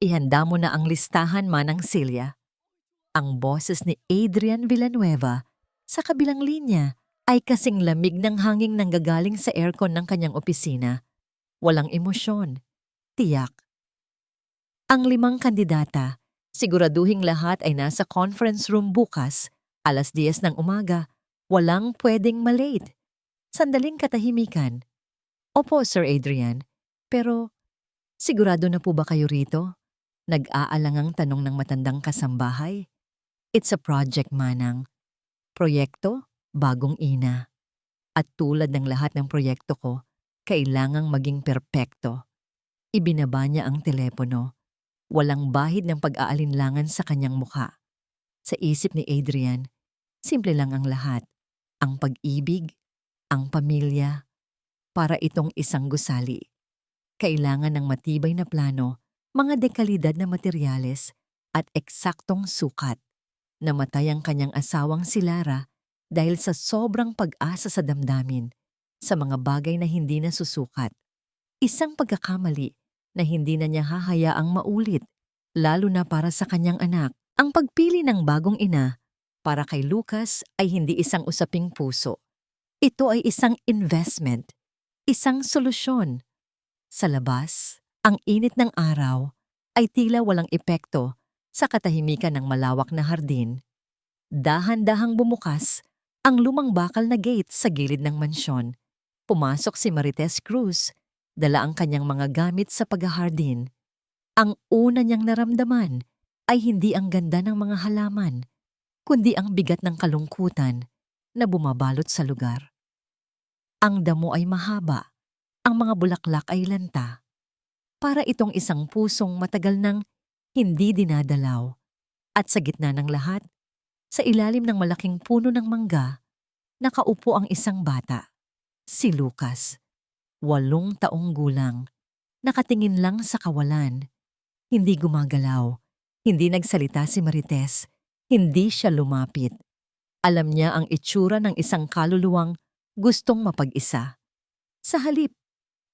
Ihanda mo na ang listahan, Manang Celia. Ang boses ni Adrian Villanueva sa kabilang linya ay kasing lamig ng hanging nanggagaling sa aircon ng kanyang opisina. Walang emosyon. Tiyak. Ang 5 kandidata, siguraduhing lahat ay nasa conference room bukas, 10:00 ng umaga. Walang pwedeng malate. Sandaling katahimikan. Opo, Sir Adrian. Pero, sigurado na po ba kayo rito? Nag-aalangang tanong ng matandang kasambahay. It's a project, Manang. Proyekto, bagong ina. At tulad ng lahat ng proyekto ko, kailangang maging perpekto. Ibinaba niya ang telepono. Walang bahid ng pag-aalinlangan sa kanyang mukha. Sa isip ni Adrian, simple lang ang lahat. Ang pag-ibig, ang pamilya, para itong isang gusali. Kailangan ng matibay na plano, mga dekalidad na materyales, at eksaktong sukat. Namatay ang kanyang asawang si Lara dahil sa sobrang pag-asa sa damdamin, sa mga bagay na hindi na susukat. Isang pagkakamali na hindi na niya hahayaang maulit, lalo na para sa kanyang anak. Ang pagpili ng bagong ina para kay Lucas ay hindi isang usaping puso. Ito ay isang investment, isang solusyon. Sa labas, ang init ng araw ay tila walang epekto sa katahimikan ng malawak na hardin. Dahan-dahang bumukas ang lumang bakal na gate sa gilid ng mansyon. Pumasok si Marites Cruz, dala ang kanyang mga gamit sa paghahardin. Ang una niyang naramdaman ay hindi ang ganda ng mga halaman, kundi ang bigat ng kalungkutan na bumabalot sa lugar. Ang damo ay mahaba, ang mga bulaklak ay lanta. Para itong isang pusong matagal nang hindi dinadalaw. At sa gitna ng lahat, sa ilalim ng malaking puno ng mangga, nakaupo ang isang bata. Si Lucas, 8 taong gulang, nakatingin lang sa kawalan. Hindi gumagalaw, hindi nagsalita si Marites, hindi siya lumapit. Alam niya ang itsura ng isang kaluluwang gustong mapag-isa. Sa halip,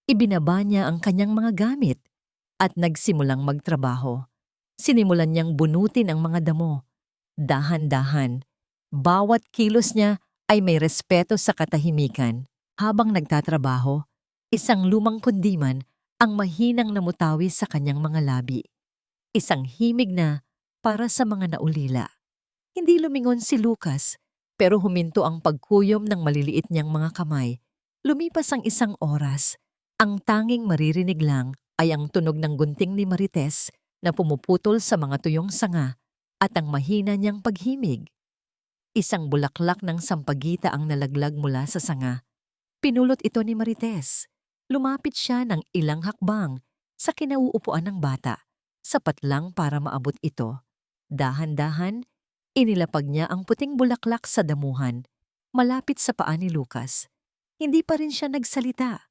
ibinaba niya ang kanyang mga gamit at nagsimulang magtrabaho. Sinimulan niyang bunutin ang mga damo. Dahan-dahan, bawat kilos niya ay may respeto sa katahimikan. Habang nagtatrabaho, isang lumang kundiman ang mahinang namutawi sa kanyang mga labi. Isang himig na para sa mga naulila. Hindi lumingon si Lucas, pero huminto ang pagkuyom ng maliliit niyang mga kamay. Lumipas ang isang oras. Ang tanging maririnig lang ay ang tunog ng gunting ni Marites na pumuputol sa mga tuyong sanga at ang mahina niyang paghimig. Isang bulaklak ng sampagita ang nalaglag mula sa sanga. Pinulot ito ni Marites. Lumapit siya ng ilang hakbang sa kinauupuan ng bata. Sapat lang para maabot ito. Dahan-dahan, inilapag niya ang puting bulaklak sa damuhan, malapit sa paa ni Lucas. Hindi pa rin siya nagsalita.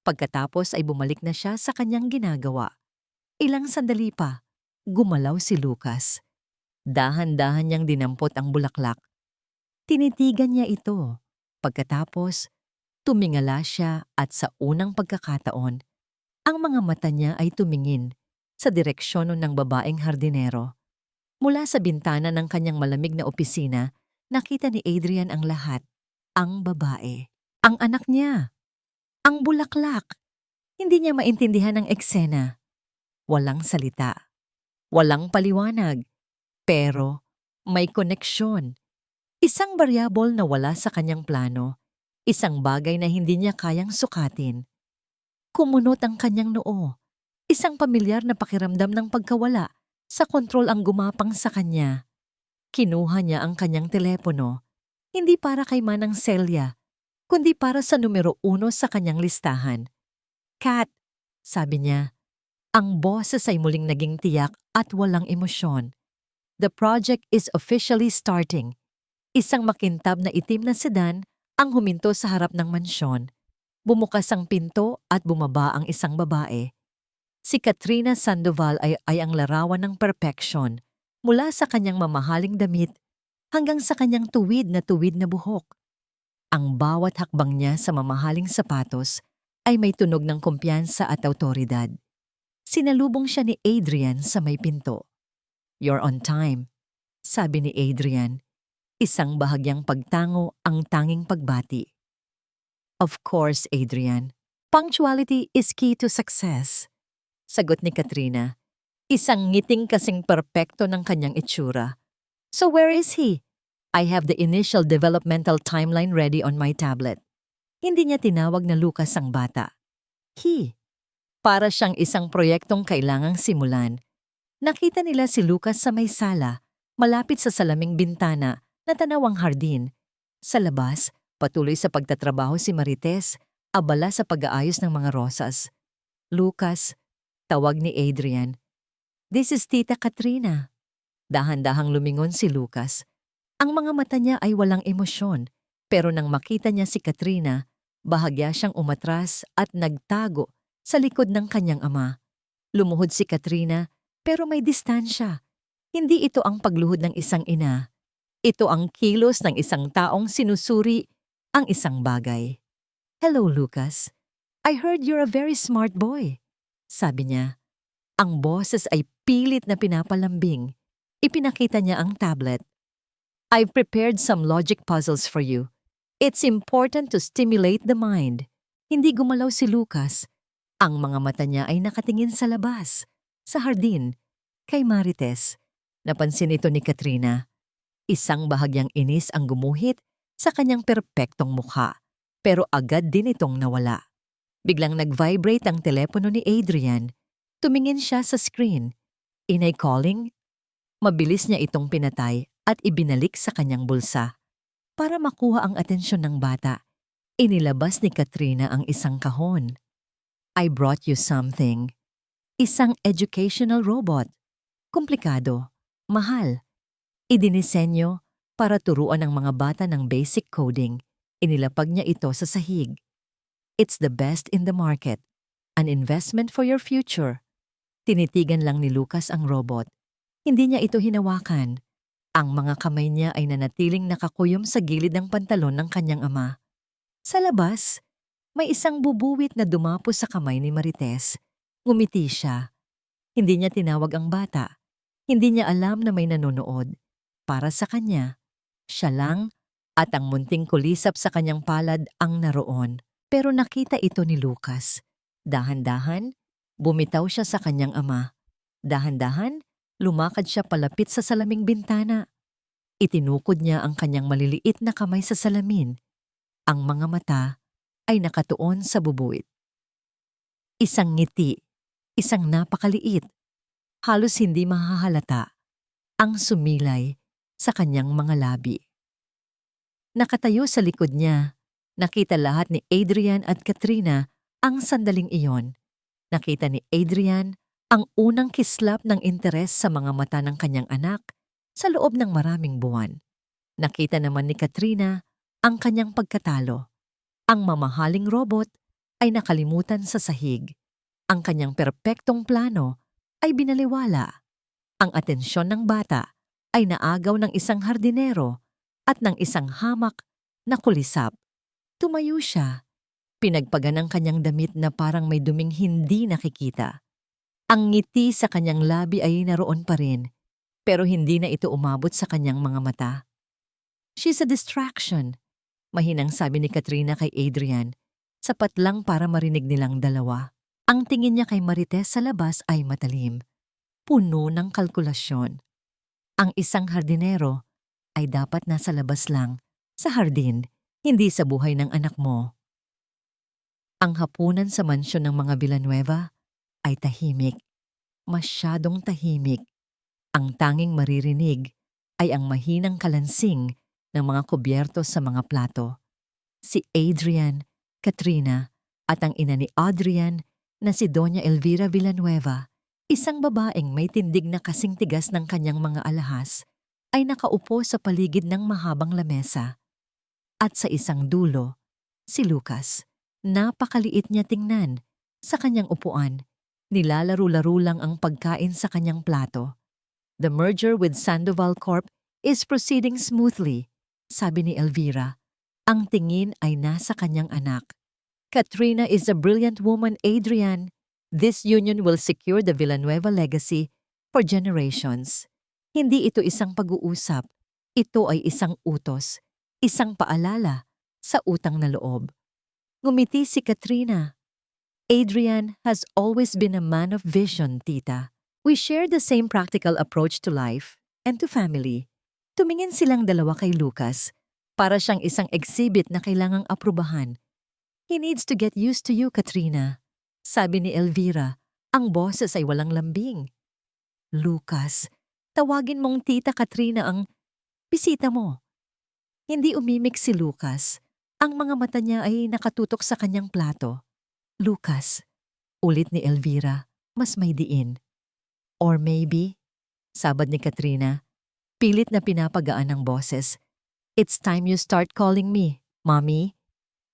Pagkatapos ay bumalik na siya sa kanyang ginagawa. Ilang sandali pa, gumalaw si Lucas. Dahan-dahan niyang dinampot ang bulaklak. Tinitigan niya ito. Pagkatapos, tumingala siya at sa unang pagkakataon, ang mga mata niya ay tumingin sa direksyon ng babaeng hardinero. Mula sa bintana ng kanyang malamig na opisina, nakita ni Adrian ang lahat. Ang babae, ang anak niya, ang bulaklak. Hindi niya maintindihan ang eksena. Walang salita, walang paliwanag, pero may koneksyon. Isang variable na wala sa kanyang plano, isang bagay na hindi niya kayang sukatin. Kumunot ang kanyang noo, isang pamilyar na pakiramdam ng pagkawala sa kontrol ang gumapang sa kanya. Kinuha niya ang kanyang telepono, hindi para kay Manang Celia, kundi para sa numero 1 sa kanyang listahan. "Kat," sabi niya, ang boses ay muling naging tiyak at walang emosyon. "The project is officially starting." Isang makintab na itim na sedan ang huminto sa harap ng mansyon. Bumukas ang pinto at bumaba ang isang babae. Si Katrina Sandoval ay ang larawan ng perfection, mula sa kanyang mamahaling damit hanggang sa kanyang tuwid na buhok. Ang bawat hakbang niya sa mamahaling sapatos ay may tunog ng kumpiyansa at awtoridad. Sinalubong siya ni Adrian sa may pinto. "You're on time," sabi ni Adrian. Isang bahagyang pagtango ang tanging pagbati. "Of course, Adrian. Punctuality is key to success," sagot ni Katrina. Isang ngiting kasing perpekto ng kanyang itsura. "So where is he? I have the initial developmental timeline ready on my tablet." Hindi niya tinawag na Lucas ang bata. He. Para siyang isang proyektong kailangang simulan. Nakita nila si Lucas sa may sala, malapit sa salaming bintana na tanawang hardin. Sa labas, patuloy sa pagtatrabaho si Marites, abala sa pag-aayos ng mga rosas. "Lucas," tawag ni Adrian. "This is Tita Katrina." Dahan-dahang lumingon si Lucas. Ang mga mata niya ay walang emosyon, pero nang makita niya si Katrina, bahagya siyang umatras at nagtago sa likod ng kanyang ama. Lumuhod si Katrina, pero may distansya. Hindi ito ang pagluhod ng isang ina. Ito ang kilos ng isang taong sinusuri ang isang bagay. "Hello, Lucas. I heard you're a very smart boy," sabi niya. Ang boses ay pilit na pinapalambing. Ipinakita niya ang tablet. "I've prepared some logic puzzles for you. It's important to stimulate the mind." Hindi gumalaw si Lucas. Ang mga mata niya ay nakatingin sa labas, sa hardin, kay Marites. Napansin ito ni Katrina. Isang bahagyang inis ang gumuhit sa kanyang perpektong mukha, pero agad din itong nawala. Biglang nag-vibrate ang telepono ni Adrian. Tumingin siya sa screen. "Inay calling?" Mabilis niya itong pinatay at ibinalik sa kanyang bulsa. Para makuha ang atensyon ng bata, inilabas ni Katrina ang isang kahon. "I brought you something." Isang educational robot. Komplikado, mahal. Idinisenyo para turuan ang mga bata ng basic coding. Inilapag niya ito sa sahig. "It's the best in the market. An investment for your future." Tinitigan lang ni Lucas ang robot. Hindi niya ito hinawakan. Ang mga kamay niya ay nanatiling nakakuyom sa gilid ng pantalon ng kanyang ama. Sa labas, may isang bubuwit na dumapos sa kamay ni Marites. Ngumiti siya. Hindi niya tinawag ang bata. Hindi niya alam na may nanonood. Para sa kanya, siya lang at ang munting kulisap sa kanyang palad ang naroon. Pero nakita ito ni Lucas. Dahan-dahan, bumitaw siya sa kanyang ama. Dahan-dahan, lumakad siya palapit sa salaming bintana. Itinukod niya ang kanyang maliliit na kamay sa salamin. Ang mga mata ay nakatuon sa bubuwit. Isang ngiti, isang napakaliit, halos hindi mahahalata, ang sumilay sa kanyang mga labi. Nakatayo sa likod niya, nakita lahat ni Adrian at Katrina ang sandaling iyon. Nakita ni Adrian ang unang kislap ng interes sa mga mata ng kanyang anak sa loob ng maraming buwan. Nakita naman ni Katrina ang kanyang pagkatalo. Ang mamahaling robot ay nakalimutan sa sahig. Ang kanyang perpektong plano ay binaliwala. Ang atensyon ng bata ay naagaw ng isang hardinero at ng isang hamak na kulisap. Tumayo siya. Pinagpagan ang kanyang damit na parang may duming hindi nakikita. Ang ngiti sa kanyang labi ay naroon pa rin, pero hindi na ito umabot sa kanyang mga mata. "She's a distraction," mahinang sabi ni Katrina kay Adrian, sapat lang para marinig nilang dalawa. Ang tingin niya kay Marites sa labas ay matalim, puno ng kalkulasyon. Ang isang hardinero ay dapat nasa labas lang, sa hardin, hindi sa buhay ng anak mo. Ang hapunan sa mansyon ng mga Villanueva ay tahimik, masyadong tahimik. Ang tanging maririnig ay ang mahinang kalansing ng mga kubyerto sa mga plato. Si Adrian, Katrina, at ang ina ni Adrian na si Doña Elvira Villanueva, isang babaeng may tindig na kasing tigas ng kanyang mga alahas, ay nakaupo sa paligid ng mahabang lamesa. At sa isang dulo, si Lucas. Napakaliit niya tingnan. Sa kanyang upuan, nilalaro-laro lang ang pagkain sa kanyang plato. "The merger with Sandoval Corp is proceeding smoothly," sabi ni Elvira. Ang tingin ay nasa kanyang anak. "Katrina is a brilliant woman, Adrian. This union will secure the Villanueva legacy for generations. Hindi ito isang pag-uusap. Ito ay isang utos, isang paalala sa utang na loob. Ngumiti si Katrina. Adrian has always been a man of vision, tita. We share the same practical approach to life and to family. Tumingin silang dalawa kay Lucas para siyang isang exhibit na kailangang aprubahan. He needs to get used to you, Katrina. Sabi ni Elvira, ang boses ay walang lambing. Lucas, tawagin mong tita Katrina ang bisita mo. Hindi umimik si Lucas. Ang mga mata niya ay nakatutok sa kanyang plato. Lucas, ulit ni Elvira, mas may diin. Or maybe, sabad ni Katrina, pilit na pinapagaan ng boses. It's time you start calling me, Mommy.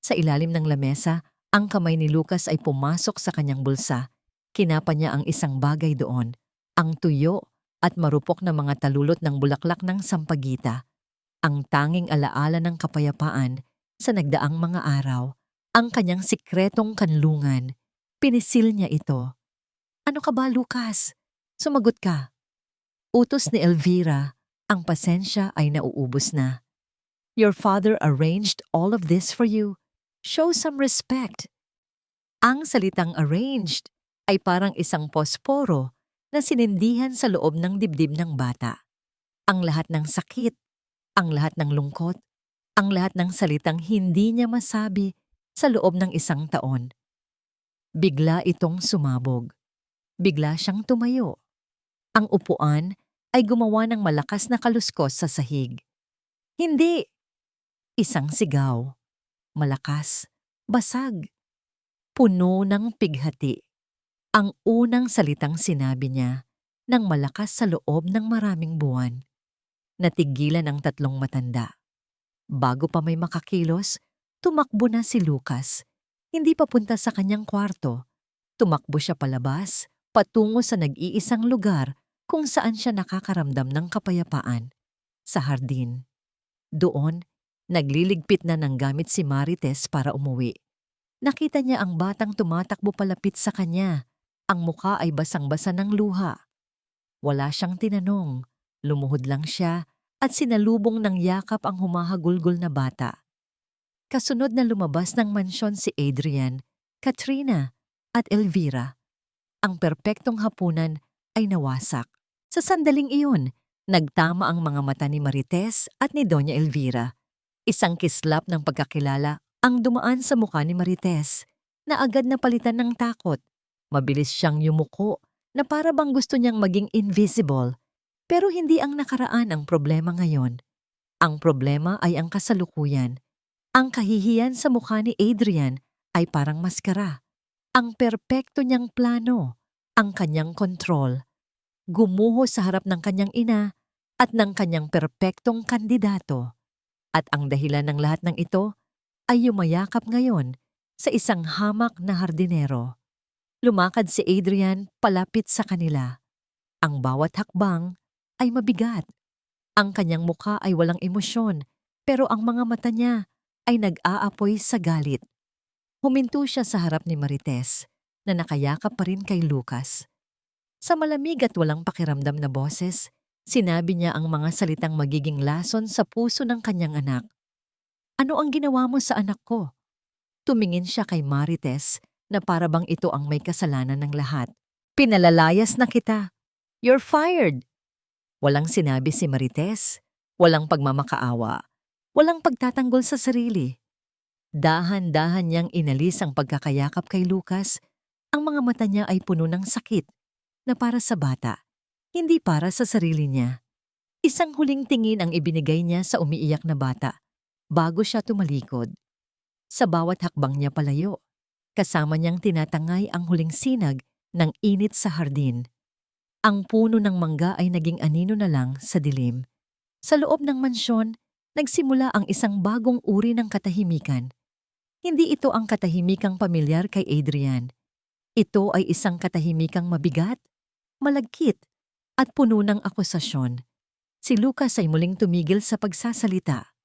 Sa ilalim ng lamesa, ang kamay ni Lucas ay pumasok sa kanyang bulsa. Kinapa niya ang isang bagay doon, ang tuyo at marupok na mga talulot ng bulaklak ng sampagita. Ang tanging alaala ng kapayapaan sa nagdaang mga araw, ang kanyang sikretong kanlungan. Pinisil niya ito. Ano ka ba, Lucas? Sumagot ka. Utos ni Elvira, ang pasensya ay nauubos na. Your father arranged all of this for you. Show some respect. Ang salitang arranged ay parang isang posporo na sinindihan sa loob ng dibdib ng bata. Ang lahat ng sakit, ang lahat ng lungkot, ang lahat ng salitang hindi niya masabi sa loob ng isang taon. Bigla itong sumabog. Bigla siyang tumayo. Ang upuan ay gumawa ng malakas na kaluskos sa sahig. Hindi! Isang sigaw. Malakas, basag, puno ng pighati. Ang unang salitang sinabi niya nang malakas sa loob ng maraming buwan. Natigilan ang tatlong matanda. Bago pa may makakilos, tumakbo na si Lucas. Hindi papunta sa kanyang kwarto. Tumakbo siya palabas, patungo sa nag-iisang lugar kung saan siya nakakaramdam ng kapayapaan. Sa hardin. Doon, nagliligpit na ng gamit si Marites para umuwi. Nakita niya ang batang tumatakbo palapit sa kanya. Ang muka ay basang-basa ng luha. Wala siyang tinanong. Lumuhod lang siya at sinalubong ng yakap ang humahagulgol na bata. Kasunod na lumabas ng mansyon si Adrian, Katrina at Elvira. Ang perpektong hapunan ay nawasak. Sa sandaling iyon, nagtama ang mga mata ni Marites at ni Doña Elvira. Isang kislap ng pagkakilala ang dumaan sa mukha ni Marites na agad na palitan ng takot. Mabilis siyang yumuko na para bang gusto niyang maging invisible. Pero hindi ang nakaraan ang problema ngayon. Ang problema ay ang kasalukuyan. Ang kahihiyan sa mukha ni Adrian ay parang maskara. Ang perpekto niyang plano, ang kanyang kontrol. Gumuho sa harap ng kanyang ina at ng kanyang perpektong kandidato. At ang dahilan ng lahat ng ito ay yumayakap ngayon sa isang hamak na hardinero. Lumakad si Adrian palapit sa kanila. Ang bawat hakbang ay mabigat. Ang kanyang mukha ay walang emosyon, pero ang mga mata niya ay nag-aapoy sa galit. Huminto siya sa harap ni Marites na nakayakap pa rin kay Lucas. Sa malamig at walang pakiramdam na boses, sinabi niya ang mga salitang magiging lason sa puso ng kanyang anak. Ano ang ginawa mo sa anak ko? Tumingin siya kay Marites na para bang ito ang may kasalanan ng lahat. Pinalalayas na kita. You're fired. Walang sinabi si Marites. Walang pagmamakaawa. Walang pagtatanggol sa sarili. Dahan-dahan niyang inalis ang pagkakayakap kay Lucas. Ang mga mata niya ay puno ng sakit na para sa bata, hindi para sa sarili niya. Isang huling tingin ang ibinigay niya sa umiiyak na bata bago siya tumalikod. Sa bawat hakbang niya palayo, kasama niyang tinatangay ang huling sinag ng init sa hardin. Ang puno ng mangga ay naging anino na lang sa dilim. Sa loob ng mansyon, nagsimula ang isang bagong uri ng katahimikan. Hindi ito ang katahimikang pamilyar kay Adrian. Ito ay isang katahimikang mabigat, malagkit, at puno ng akusasyon. Si Lucas ay muling tumigil sa pagsasalita.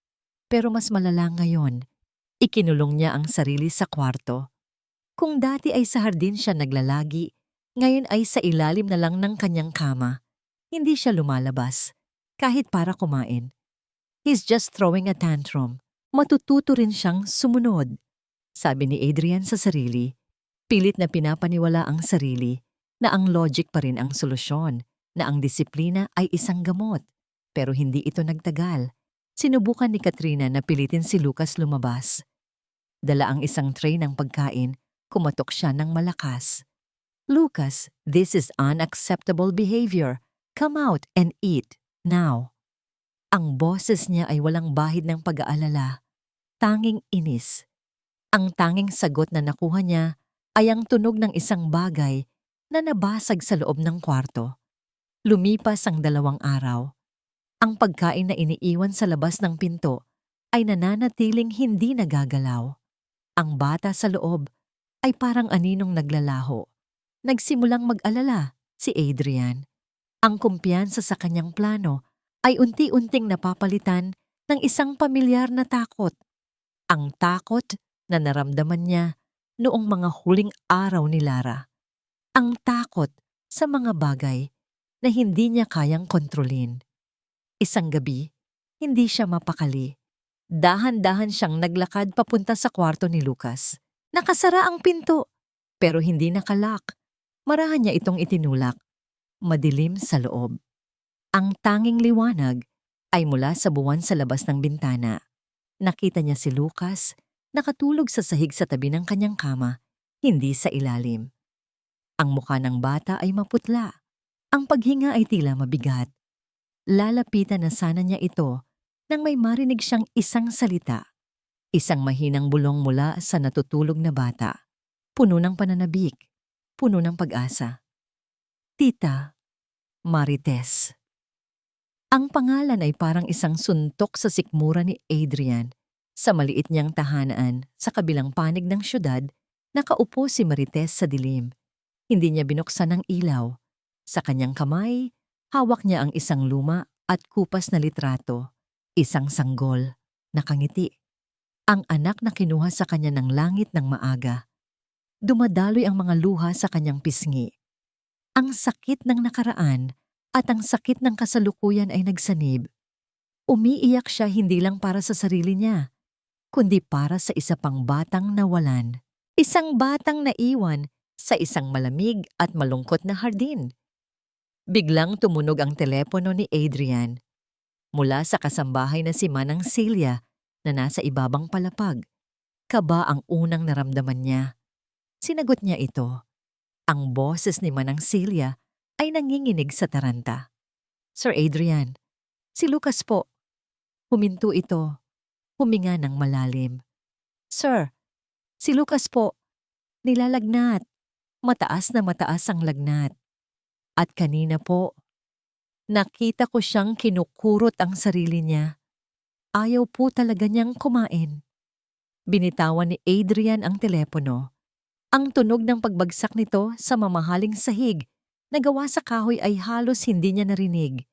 Pero mas malala ngayon, ikinulong niya ang sarili sa kwarto. Kung dati ay sa hardin siya naglalagi, ngayon ay sa ilalim na lang ng kanyang kama. Hindi siya lumalabas, kahit para kumain. He's just throwing a tantrum. Matututo rin siyang sumunod. Sabi ni Adrian sa sarili, pilit na pinapaniwala ang sarili na ang logic pa rin ang solusyon, na ang disiplina ay isang gamot. Pero hindi ito nagtagal. Sinubukan ni Katrina na pilitin si Lucas lumabas. Dala ang isang tray ng pagkain, kumatok siya ng malakas. Lucas, this is unacceptable behavior. Come out and eat, now. Ang boses niya ay walang bahid ng pag-aalala. Tanging inis. Ang tanging sagot na nakuha niya ay ang tunog ng isang bagay na nabasag sa loob ng kwarto. Lumipas ang 2 araw. Ang pagkain na iniiwan sa labas ng pinto ay nananatiling hindi nagagalaw. Ang bata sa loob ay parang aninong naglalaho. Nagsimulang mag-alala si Adrian. Ang kumpiyansa sa kanyang plano ay unti-unting napapalitan ng isang pamilyar na takot. Ang takot na naramdaman niya noong mga huling araw ni Lara. Ang takot sa mga bagay na hindi niya kayang kontrolin. Isang gabi, hindi siya mapakali. Dahan-dahan siyang naglakad papunta sa kwarto ni Lucas. Nakasara ang pinto, pero hindi nakalock. Marahan niya itong itinulak. Madilim sa loob. Ang tanging liwanag ay mula sa buwan sa labas ng bintana. Nakita niya si Lucas, nakatulog sa sahig sa tabi ng kanyang kama, hindi sa ilalim. Ang mukha ng bata ay maputla. Ang paghinga ay tila mabigat. Lalapitan na sana niya ito nang may marinig siyang isang salita. Isang mahinang bulong mula sa natutulog na bata. Puno ng pananabik, puno ng pag-asa. Tita Marites. Ang pangalan ay parang isang suntok sa sikmura ni Adrian. Sa maliit niyang tahanan sa kabilang panig ng syudad, nakaupo si Marites sa dilim. Hindi niya binuksan ang ilaw. Sa kanyang kamay, hawak niya ang isang luma at kupas na litrato. Isang sanggol, nakangiti. Ang anak na kinuha sa kanya ng langit ng maaga. Dumadaloy ang mga luha sa kanyang pisngi. Ang sakit ng nakaraan at ang sakit ng kasalukuyan ay nagsanib. Umiiyak siya hindi lang para sa sarili niya, kundi para sa isa pang batang nawalan. Isang batang naiwan sa isang malamig at malungkot na hardin. Biglang tumunog ang telepono ni Adrian. Mula sa kasambahay na si Manang Celia na nasa ibabang palapag. Kaba ang unang naramdaman niya. Sinagot niya ito. Ang boses ni Manang Celia ay nanginginig sa taranta. Sir Adrian, si Lucas po. Huminto ito. Huminga ng malalim. Sir, si Lucas po. Nilalagnat. Mataas na mataas ang lagnat. At kanina po, nakita ko siyang kinukurot ang sarili niya. Ayaw po talaga niyang kumain. Binitawan ni Adrian ang telepono. Ang tunog ng pagbagsak nito sa mamahaling sahig na gawa sa kahoy ay halos hindi niya narinig.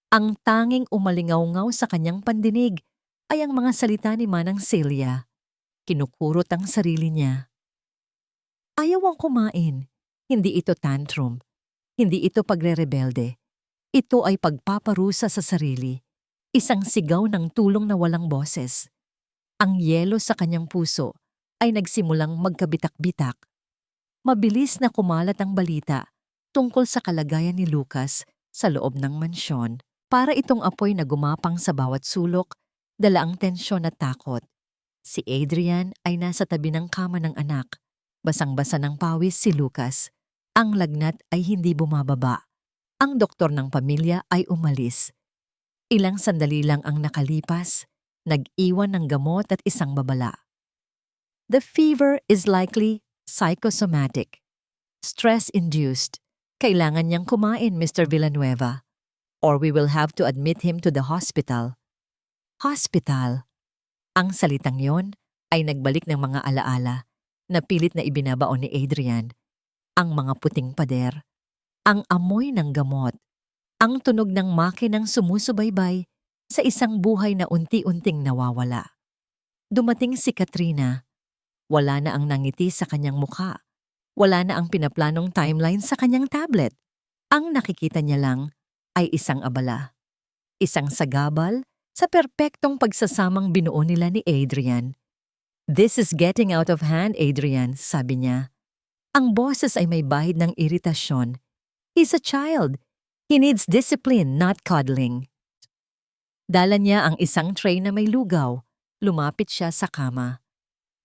Ang tanging umalingaw-ngaw sa kanyang pandinig ay ang mga salita ni Manang Celia. Kinukurot ang sarili niya. Ayaw ang kumain. Hindi ito tantrum. Hindi ito pagre-rebelde. Ito ay pagpaparusa sa sarili. Isang sigaw ng tulong na walang boses. Ang yelo sa kanyang puso ay nagsimulang magkabitak-bitak. Mabilis na kumalat ang balita tungkol sa kalagayan ni Lucas sa loob ng mansyon. Para itong apoy na gumapang sa bawat sulok, dala ang tensyon at takot. Si Adrian ay nasa tabi ng kama ng anak. Basang-basa ng pawis si Lucas. Ang lagnat ay hindi bumababa. Ang doktor ng pamilya ay umalis. Ilang sandali lang ang nakalipas, nag-iwan ng gamot at isang babala. The fever is likely psychosomatic. Stress-induced. Kailangan niyang kumain, Mr. Villanueva. Or we will have to admit him to the hospital. Hospital. Ang salitang yon ay nagbalik ng mga alaala na pilit na ibinabaon ni Adrian. Ang mga puting pader, ang amoy ng gamot, ang tunog ng makinang sumusubaybay sa isang buhay na unti-unting nawawala. Dumating si Katrina. Wala na ang nangiti sa kanyang mukha. Wala na ang pinaplanong timeline sa kanyang tablet. Ang nakikita niya lang ay isang abala. Isang sagabal sa perpektong pagsasamang binuo nila ni Adrian. "This is getting out of hand, Adrian," sabi niya. Ang boses ay may bahid ng iritasyon. "He's a child. He needs discipline, not coddling." Dala niya ang isang tray na may lugaw. Lumapit siya sa kama.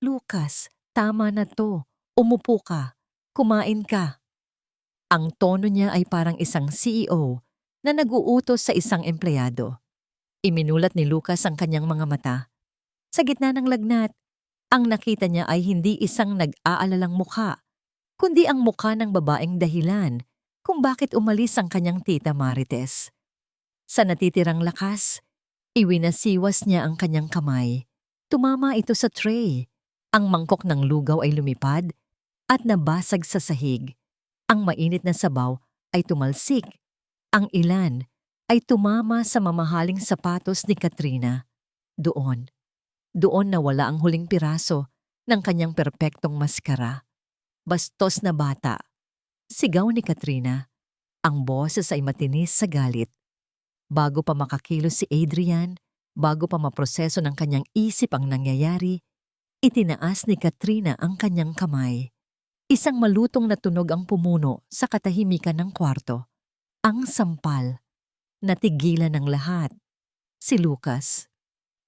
"Lucas, tama na to. Umupo ka. Kumain ka." Ang tono niya ay parang isang CEO na nag-uutos sa isang empleyado. Iminulat ni Lucas ang kanyang mga mata. Sa gitna ng lagnat, ang nakita niya ay hindi isang nag-aalalang mukha, kundi ang mukha ng babaeng dahilan kung bakit umalis ang kanyang tita Marites. Sa natitirang lakas, iwinasiwas niya ang kanyang kamay. Tumama ito sa tray. Ang mangkok ng lugaw ay lumipad at nabasag sa sahig. Ang mainit na sabaw ay tumalsik. Ang ilan ay tumama sa mamahaling sapatos ni Katrina. Doon nawala ang huling piraso ng kanyang perpektong maskara. Bastos na bata. Sigaw ni Katrina. Ang boses ay matinis sa galit. Bago pa makakilos si Adrian, bago pa maproseso ng kanyang isip ang nangyayari, itinaas ni Katrina ang kanyang kamay. Isang malutong na tunog ang pumuno sa katahimikan ng kwarto. Ang sampal. Natigilan ng lahat. Si Lucas.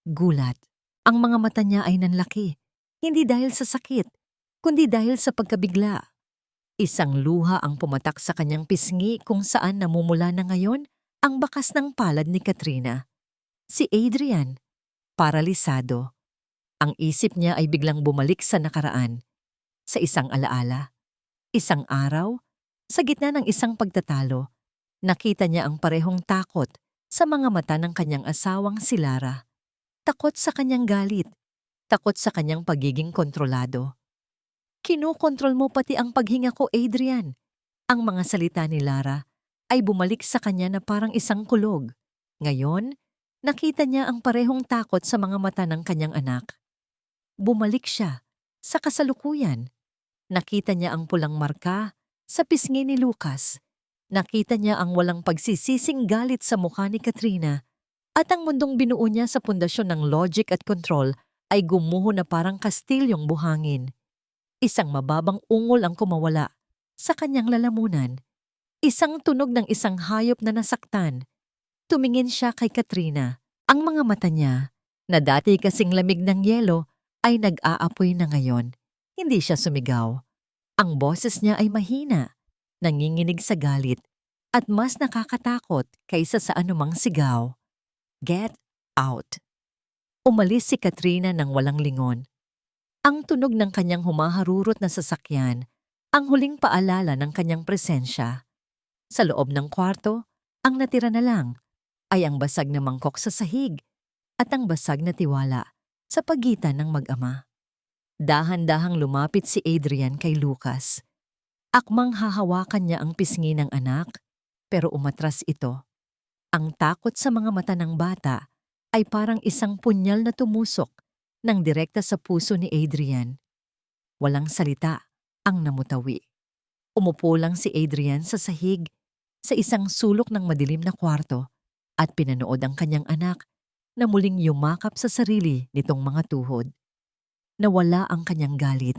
Gulat. Ang mga mata niya ay nanlaki. Hindi dahil sa sakit, kundi dahil sa pagkabigla. Isang luha ang pumatak sa kanyang pisngi kung saan namumula na ngayon ang bakas ng palad ni Katrina. Si Adrian. Paralisado. Ang isip niya ay biglang bumalik sa nakaraan. Sa isang alaala. Isang araw, sa gitna ng isang pagtatalo, nakita niya ang parehong takot sa mga mata ng kanyang asawang si Lara. Takot sa kanyang galit. Takot sa kanyang pagiging kontrolado. "Kinokontrol mo pati ang paghinga ko, Adrian." Ang mga salita ni Lara ay bumalik sa kanya na parang isang kulog. Ngayon, nakita niya ang parehong takot sa mga mata ng kanyang anak. Bumalik siya sa kasalukuyan. Nakita niya ang pulang marka sa pisngi ni Lucas. Nakita niya ang walang pagsisising galit sa mukha ni Katrina at ang mundong binuo niya sa pundasyon ng logic at control ay gumuho na parang kastilyong buhangin. Isang mababang ungol ang kumawala sa kanyang lalamunan. Isang tunog ng isang hayop na nasaktan. Tumingin siya kay Katrina. Ang mga mata niya, na dati kasing lamig ng yelo, ay nag-aapoy na ngayon. Hindi siya sumigaw. Ang boses niya ay mahina, nanginginig sa galit, at mas nakakatakot kaysa sa anumang sigaw. "Get out." Umalis si Katrina ng walang lingon. Ang tunog ng kanyang humaharurot na sasakyan, ang huling paalala ng kanyang presensya. Sa loob ng kwarto, ang natira na lang ay ang basag na mangkok sa sahig at ang basag na tiwala sa pagitan ng mag-ama. Dahan-dahang lumapit si Adrian kay Lucas. Akmang hahawakan niya ang pisngi ng anak, pero umatras ito. Ang takot sa mga mata ng bata ay parang isang punyal na tumusok ng direkta sa puso ni Adrian. Walang salita ang namutawi. Umupo lang si Adrian sa sahig sa isang sulok ng madilim na kwarto at pinanood ang kanyang anak na muling yumakap sa sarili nitong mga tuhod. Nawala ang kanyang galit.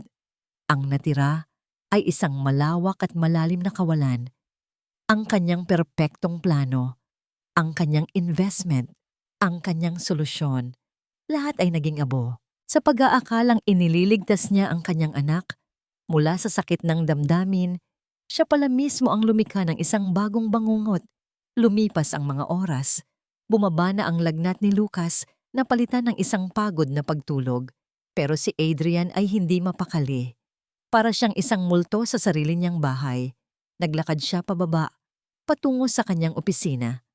Ang natira ay isang malawak at malalim na kawalan. Ang kanyang perpektong plano, ang kanyang investment, ang kanyang solusyon, lahat ay naging abo. Sa pag-aakalang inililigtas niya ang kanyang anak mula sa sakit ng damdamin, siya pala mismo ang lumikha ng isang bagong bangungot. Lumipas ang mga oras. Bumaba na ang lagnat ni Lucas na palitan ng isang pagod na pagtulog. Pero si Adrian ay hindi mapakali. Para siyang isang multo sa sarili niyang bahay. Naglakad siya pababa, patungo sa kanyang opisina.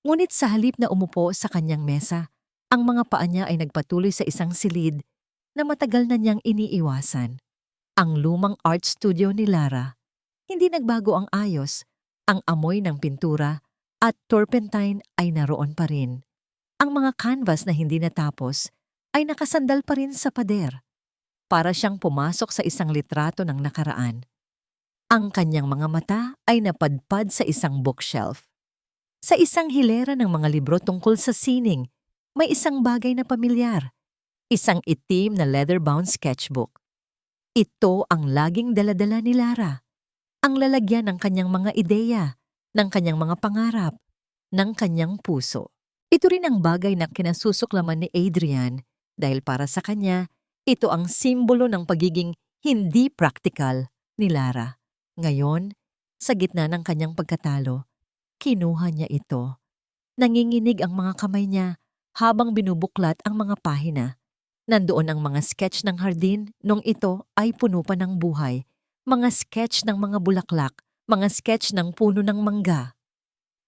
Ngunit sa halip na umupo sa kanyang mesa, ang mga paa niya ay nagpatuloy sa isang silid na matagal na niyang iniiwasan. Ang lumang art studio ni Lara. Hindi nagbago ang ayos, ang amoy ng pintura at turpentine ay naroon pa rin. Ang mga canvas na hindi natapos ay nakasandal pa rin sa pader. Para siyang pumasok sa isang litrato ng nakaraan. Ang kanyang mga mata ay napadpad sa isang bookshelf. Sa isang hilera ng mga libro tungkol sa sining, may isang bagay na pamilyar. Isang itim na leather-bound sketchbook. Ito ang laging daladala ni Lara. Ang lalagyan ng kanyang mga ideya, ng kanyang mga pangarap, ng kanyang puso. Ito rin ang bagay na kinasusuklaman ni Adrian dahil para sa kanya, ito ang simbolo ng pagiging hindi practical ni Lara. Ngayon, sa gitna ng kanyang pagkatalo, kinuha niya ito. Nanginginig ang mga kamay niya habang binubuklat ang mga pahina. Nandoon ang mga sketch ng hardin nung ito ay puno pa ng buhay. Mga sketch ng mga bulaklak, mga sketch ng puno ng mangga.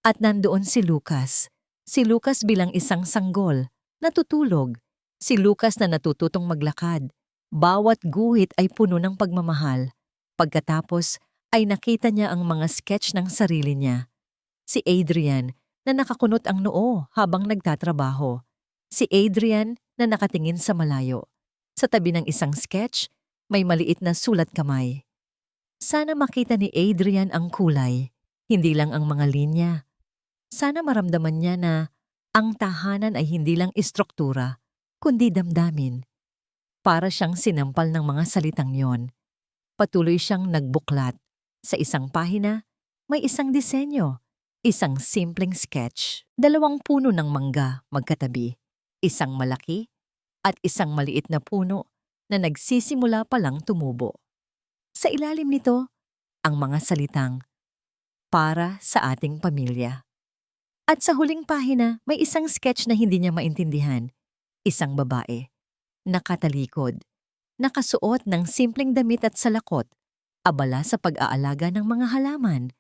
At nandoon si Lucas. Si Lucas bilang isang sanggol, natutulog. Si Lucas na natututong maglakad. Bawat guhit ay puno ng pagmamahal. Pagkatapos ay nakita niya ang mga sketch ng sarili niya. Si Adrian na nakakunot ang noo habang nagtatrabaho. Si Adrian na nakatingin sa malayo. Sa tabi ng isang sketch, may maliit na sulat kamay. Sana makita ni Adrian ang kulay, hindi lang ang mga linya. Sana maramdaman niya na ang tahanan ay hindi lang istruktura, kundi damdamin. Para siyang sinampal ng mga salitang yon. Patuloy siyang nagbuklat. Sa isang pahina, may isang disenyo, isang simpleng sketch, 2 puno ng mangga magkatabi, isang malaki at isang maliit na puno na nagsisimula pa lang tumubo. Sa ilalim nito, ang mga salitang, para sa ating pamilya. At sa huling pahina, may isang sketch na hindi niya maintindihan. Isang babae, nakatalikod, nakasuot ng simpleng damit at salakot, abala sa pag-aalaga ng mga halaman.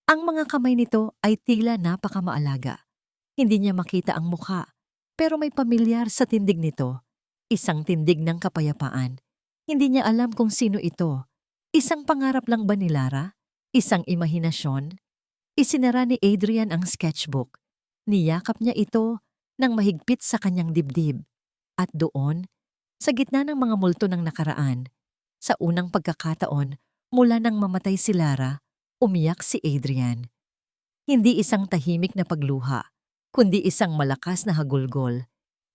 Ang mga kamay nito ay tila napakamaalaga. Hindi niya makita ang mukha, pero may pamilyar sa tindig nito. Isang tindig ng kapayapaan. Hindi niya alam kung sino ito. Isang pangarap lang ba ni Lara? Isang imahinasyon? Isinara ni Adrian ang sketchbook. Niyakap niya ito ng mahigpit sa kanyang dibdib. At doon, sa gitna ng mga multo ng nakaraan, sa unang pagkakataon, mula nang mamatay si Lara, umiyak si Adrian. Hindi isang tahimik na pagluha, kundi isang malakas na hagulgol.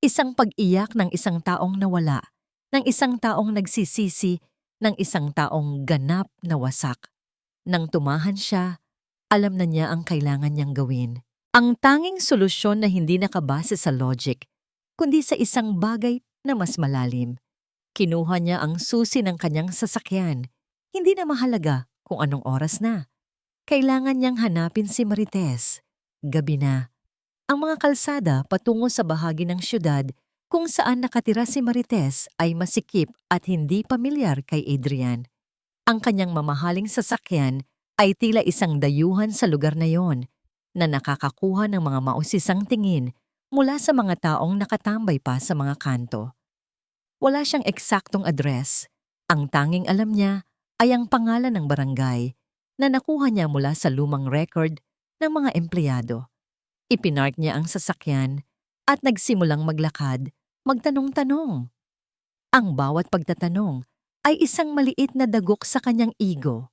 Isang pag-iyak ng isang taong nawala, ng isang taong nagsisisi, ng isang taong ganap na wasak. Nang tumahan siya, alam na niya ang kailangan niyang gawin. Ang tanging solusyon na hindi nakabase sa logic, kundi sa isang bagay na mas malalim. Kinuha niya ang susi ng kanyang sasakyan. Hindi na mahalaga kung anong oras na. Kailangan niyang hanapin si Marites. Gabi na. Ang mga kalsada patungo sa bahagi ng syudad kung saan nakatira si Marites ay masikip at hindi pamilyar kay Adrian. Ang kanyang mamahaling sasakyan ay tila isang dayuhan sa lugar na yon na nakakakuha ng mga mausisang tingin mula sa mga taong nakatambay pa sa mga kanto. Wala siyang eksaktong address. Ang tanging alam niya ay ang pangalan ng barangay na nakuha niya mula sa lumang record ng mga empleyado. Ipinark niya ang sasakyan at nagsimulang maglakad, magtanong-tanong. Ang bawat pagtatanong ay isang maliit na dagok sa kanyang ego.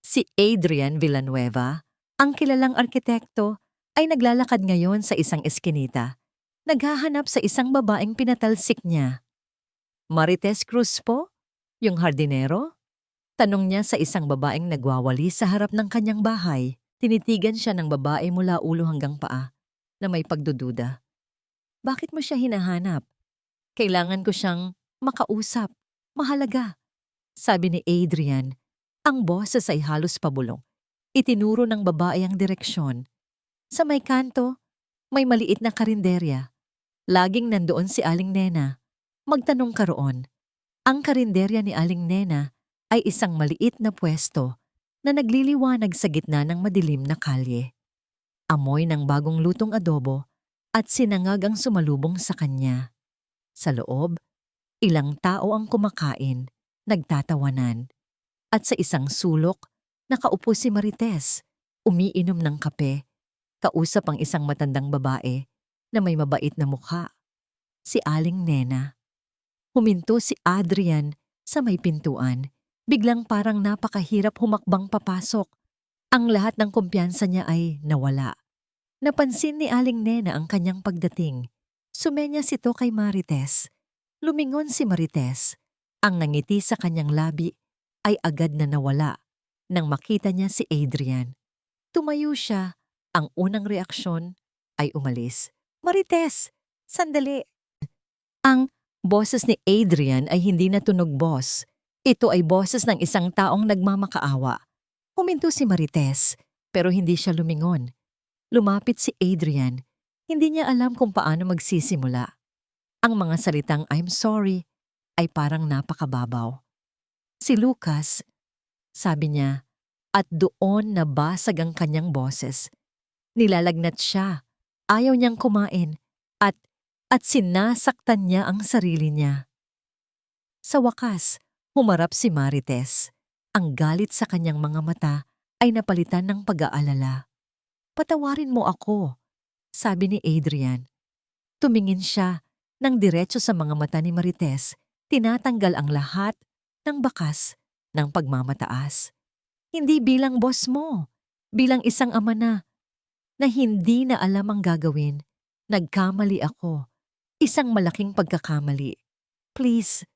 Si Adrian Villanueva, ang kilalang arkitekto, ay naglalakad ngayon sa isang eskinita. Naghahanap sa isang babaeng pinatalsik niya. Marites Cruz po? Yung hardinero? Tanong niya sa isang babaeng nagwawali sa harap ng kanyang bahay. Tinitigan siya ng babae mula ulo hanggang paa na may pagdududa. Bakit mo siya hinahanap? Kailangan ko siyang makausap. Mahalaga. Sabi ni Adrian. Ang boses ay halos pabulong. Itinuro ng babae ang direksyon. Sa may kanto, may maliit na karinderya. Laging nandoon si Aling Nena. Magtanong ka roon. Ang karinderya ni Aling Nena ay isang maliit na pwesto na nagliliwanag sa gitna ng madilim na kalye. Amoy ng bagong lutong adobo at sinangag ang sumalubong sa kanya. Sa loob, ilang tao ang kumakain, nagtatawanan. At sa isang sulok, nakaupo si Marites, umiinom ng kape, kausap ang isang matandang babae na may mabait na mukha, si Aling Nena. Huminto si Adrian Sa may pintuan, biglang parang napakahirap humakbang papasok. Ang lahat ng kumpiyansa niya ay nawala. Napansin ni Aling Nena ang kanyang pagdating. Sumenyas ito kay Marites. Lumingon si Marites. Ang nangiti sa kanyang labi ay agad na nawala nang makita niya si Adrian. Tumayo siya. Ang unang reaksyon ay umalis. Marites! Sandali! Ang boses ni Adrian ay hindi na tunog boss. Ito ay boses ng isang taong nagmamakaawa. Huminto si Marites, pero hindi siya lumingon. Lumapit si Adrian. Hindi niya alam kung paano magsisimula. Ang mga salitang I'm sorry ay parang napakababaw. Si Lucas, sabi niya, at doon nabasag ang kanyang boses. Nilalagnat siya. Ayaw niyang kumain at sinasaktan niya ang sarili niya. Sa wakas, humarap si Marites. Ang galit sa kanyang mga mata ay napalitan ng pag-aalala. Patawarin mo ako, sabi ni Adrian. Tumingin siya ng diretso sa mga mata ni Marites, tinatanggal ang lahat ng bakas ng pagmamataas. Hindi bilang boss mo, bilang isang ama na hindi na alam ang gagawin. Nagkamali ako. Isang malaking pagkakamali. Please,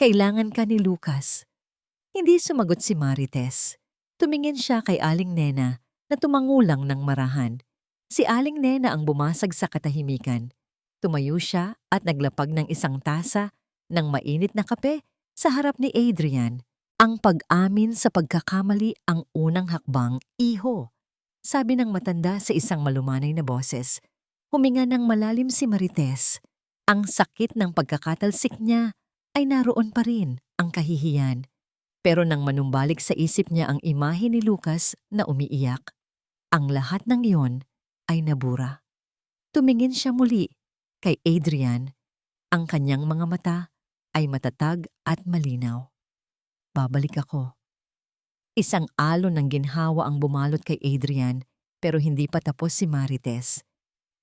kailangan ka ni Lucas. Hindi sumagot si Marites. Tumingin siya kay Aling Nena na tumangulang ng marahan. Si Aling Nena ang bumasag sa katahimikan. Tumayo siya at naglapag ng isang tasa ng mainit na kape sa harap ni Adrian. Ang pag-amin sa pagkakamali ang unang hakbang, iho. Sabi ng matanda sa isang malumanay na boses. Huminga ng malalim si Marites. Ang sakit ng pagkakatalsik niya ay naroon pa rin, ang kahihiyan. Pero nang manumbalik sa isip niya ang imahe ni Lucas na umiiyak, ang lahat ng iyon ay nabura. Tumingin siya muli kay Adrian. Ang kanyang mga mata ay matatag at malinaw. Babalik ako. Isang alon ng ginhawa ang bumalot kay Adrian pero hindi pa tapos si Marites.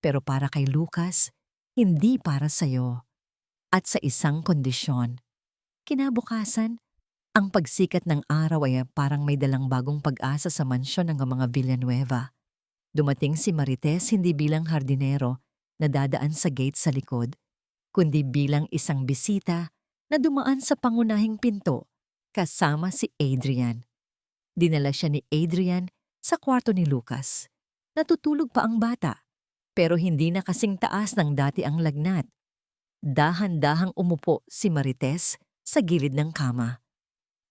Pero para kay Lucas, hindi para sa'yo. At sa isang kondisyon. Kinabukasan, ang pagsikat ng araw ay parang may dalang bagong pag-asa sa mansyon ng mga Villanueva. Dumating si Marites hindi bilang hardinero na dadaan sa gate sa likod, kundi bilang isang bisita na dumaan sa pangunahing pinto kasama si Adrian. Dinala siya ni Adrian sa kwarto ni Lucas. Natutulog pa ang bata, pero hindi na kasing taas ng dati ang lagnat. Dahan-dahang umupo si Marites sa gilid ng kama.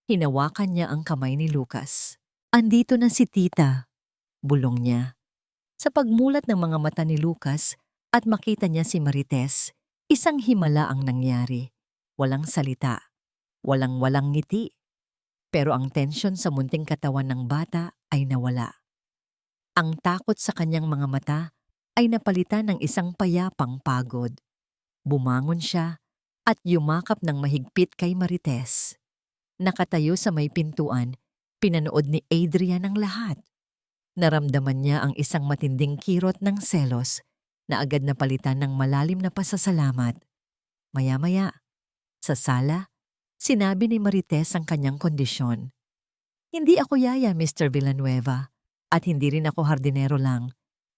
Hinawakan niya ang kamay ni Lucas. Andito na si tita, bulong niya. Sa pagmulat ng mga mata ni Lucas at makita niya si Marites, isang himala ang nangyari. Walang salita, walang ngiti. Pero ang tensyon sa munting katawan ng bata ay nawala. Ang takot sa kanyang mga mata ay napalitan ng isang payapang pagod. Bumangon siya at yumakap ng mahigpit kay Marites. Nakatayo sa may pintuan, pinanood ni Adrian ang lahat. Naramdaman niya ang isang matinding kirot ng selos na agad na palitan ng malalim na pasasalamat. Maya-maya, sa sala, sinabi ni Marites ang kanyang kondisyon. Hindi ako yaya, Mr. Villanueva, at hindi rin ako hardinero lang.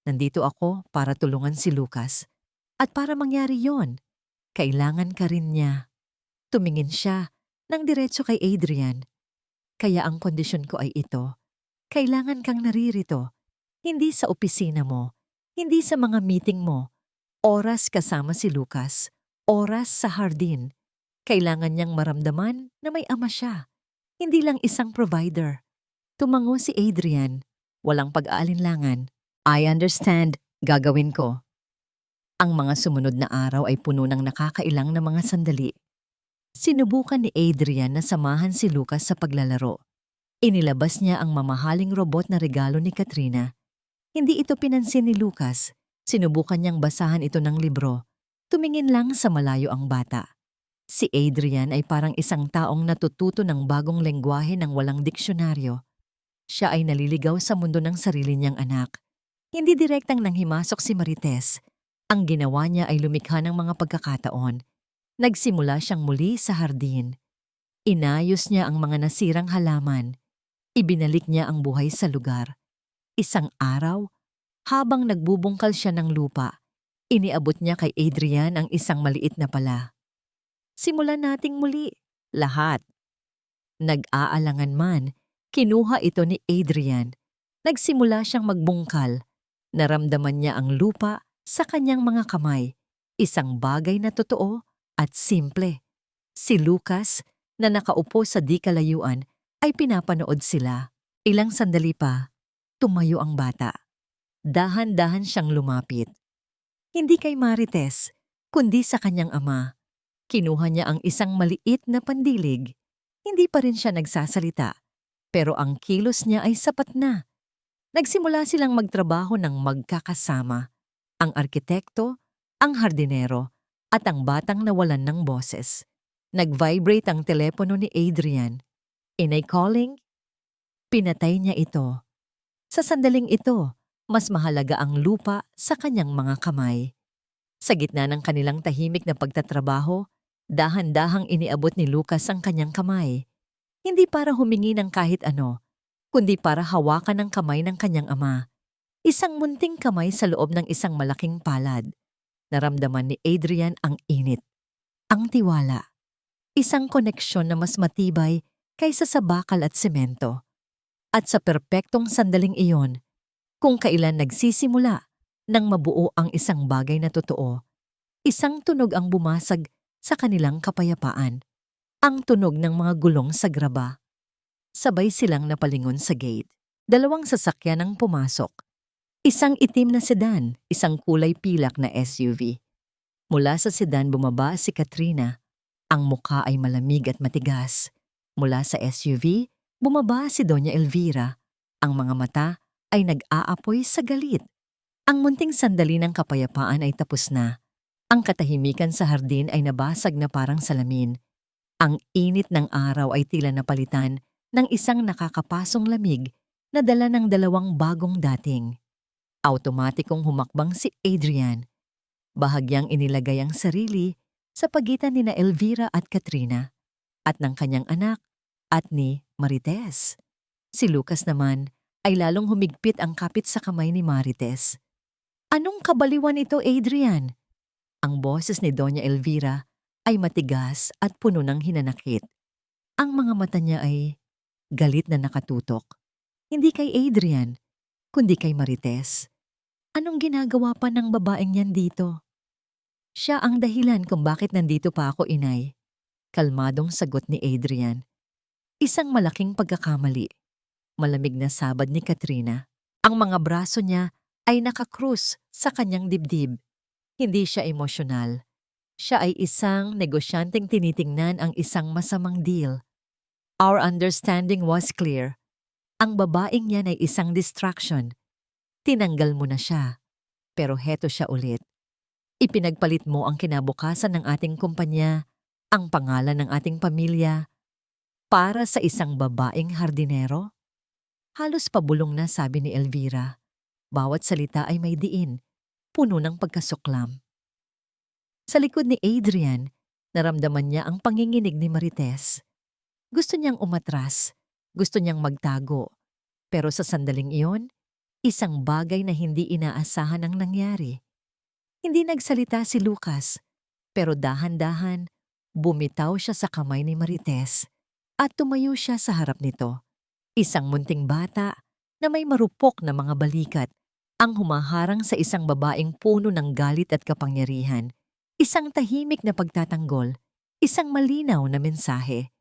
Nandito ako para tulungan si Lucas. At para mangyari yon, kailangan ka rin niya. Tumingin siya ng diretso kay Adrian. Kaya ang kondisyon ko ay ito. Kailangan kang naririto. Hindi sa opisina mo, hindi sa mga meeting mo. Oras kasama si Lucas. Oras sa hardin. Kailangan niyang maramdaman na may ama siya. Hindi lang isang provider. Tumango si Adrian. Walang pag-aalinlangan. I understand. Gagawin ko. Ang mga sumunod na araw ay puno ng nakakailang na mga sandali. Sinubukan ni Adrian na samahan si Lucas sa paglalaro. Inilabas niya ang mamahaling robot na regalo ni Katrina. Hindi ito pinansin ni Lucas. Sinubukan niyang basahan ito ng libro. Tumingin lang sa malayo ang bata. Si Adrian ay parang isang taong natututo ng bagong lengguwahe ng walang diksyonaryo. Siya ay naliligaw sa mundo ng sarili niyang anak. Hindi direktang nanghimasok si Marites. Ang ginawa niya ay lumikha ng mga pagkakataon. Nagsimula siyang muli sa hardin. Inayos niya ang mga nasirang halaman. Ibinalik niya ang buhay sa lugar. Isang araw, habang nagbubungkal siya ng lupa, iniabot niya kay Adrian ang isang maliit na pala. Simulan nating muli, lahat. Nag-aalangan man, kinuha ito ni Adrian. Nagsimula siyang magbungkal. Naramdaman niya ang lupa sa kanyang mga kamay. Isang bagay na totoo at simple. Si Lucas, na nakaupo sa di kalayuan, ay pinapanood sila. Ilang sandali pa, tumayo ang bata. Dahan-dahan siyang lumapit. Hindi kay Marites, kundi sa kanyang ama. Kinuha niya ang isang maliit na pandilig. Hindi pa rin siya nagsasalita, pero ang kilos niya ay sapat na. Nagsimula silang magtrabaho ng magkakasama. Ang arkitekto, ang hardinero, at ang batang nawalan ng boses. Nag-vibrate ang telepono ni Adrian. Inay calling? Pinatay niya ito. Sa sandaling ito, mas mahalaga ang lupa sa kanyang mga kamay. Sa gitna ng kanilang tahimik na pagtatrabaho, dahan-dahang iniabot ni Lucas ang kanyang kamay. Hindi para humingi ng kahit ano, kundi para hawakan ang kamay ng kanyang ama. Isang munting kamay sa loob ng isang malaking palad. Naramdaman ni Adrian ang init, ang tiwala. Isang koneksyon na mas matibay kaysa sa bakal at semento. At sa perpektong sandaling iyon, kung kailan nagsisimula nang mabuo ang isang bagay na totoo, isang tunog ang bumasag sa kanilang kapayapaan. Ang tunog ng mga gulong sa graba. Sabay silang napalingon sa gate. Dalawang sasakyan ang pumasok. Isang itim na sedan, isang kulay pilak na SUV. Mula sa sedan bumaba si Katrina. Ang mukha ay malamig at matigas. Mula sa SUV, bumaba si Doña Elvira. Ang mga mata ay nag-aapoy sa galit. Ang munting sandali ng kapayapaan ay tapos na. Ang katahimikan sa hardin ay nabasag na parang salamin. Ang init ng araw ay tila napalitan ng isang nakakapasong lamig na dala ng dalawang bagong dating. Automatikong humakbang si Adrian. Bahagyang inilagay ang sarili sa pagitan ni na Elvira at Katrina, at ng kanyang anak, at ni Marites. Si Lucas naman ay lalong humigpit ang kapit sa kamay ni Marites. Anong kabaliwan ito, Adrian? Ang boses ni Doña Elvira ay matigas at puno ng hinanakit. Ang mga mata niya ay galit na nakatutok. Hindi kay Adrian, kundi kay Marites. Anong ginagawa pa ng babaeng yan dito? Siya ang dahilan kung bakit nandito pa ako, inay. Kalmadong sagot ni Adrian. Isang malaking pagkakamali. Malamig na sabad ni Katrina. Ang mga braso niya ay nakakrus sa kanyang dibdib. Hindi siya emosyonal. Siya ay isang negosyanteng tinitingnan ang isang masamang deal. Our understanding was clear. Ang babaeng yan ay isang distraction. Tinanggal mo na siya. Pero heto siya ulit. Ipinagpalit mo ang kinabukasan ng ating kumpanya, ang pangalan ng ating pamilya, para sa isang babaeng hardinero? Halos pabulong na, sabi ni Elvira. Bawat salita ay may diin, puno ng pagkasuklam. Sa likod ni Adrian, naramdaman niya ang panginginig ni Marites. Gusto niyang umatras, gusto niyang magtago, pero sa sandaling iyon, isang bagay na hindi inaasahan ang nangyari. Hindi nagsalita si Lucas, pero dahan-dahan, bumitaw siya sa kamay ni Marites at tumayo siya sa harap nito. Isang munting bata na may marupok na mga balikat ang humaharang sa isang babaeng puno ng galit at kapangyarihan. Isang tahimik na pagtatanggol, isang malinaw na mensahe.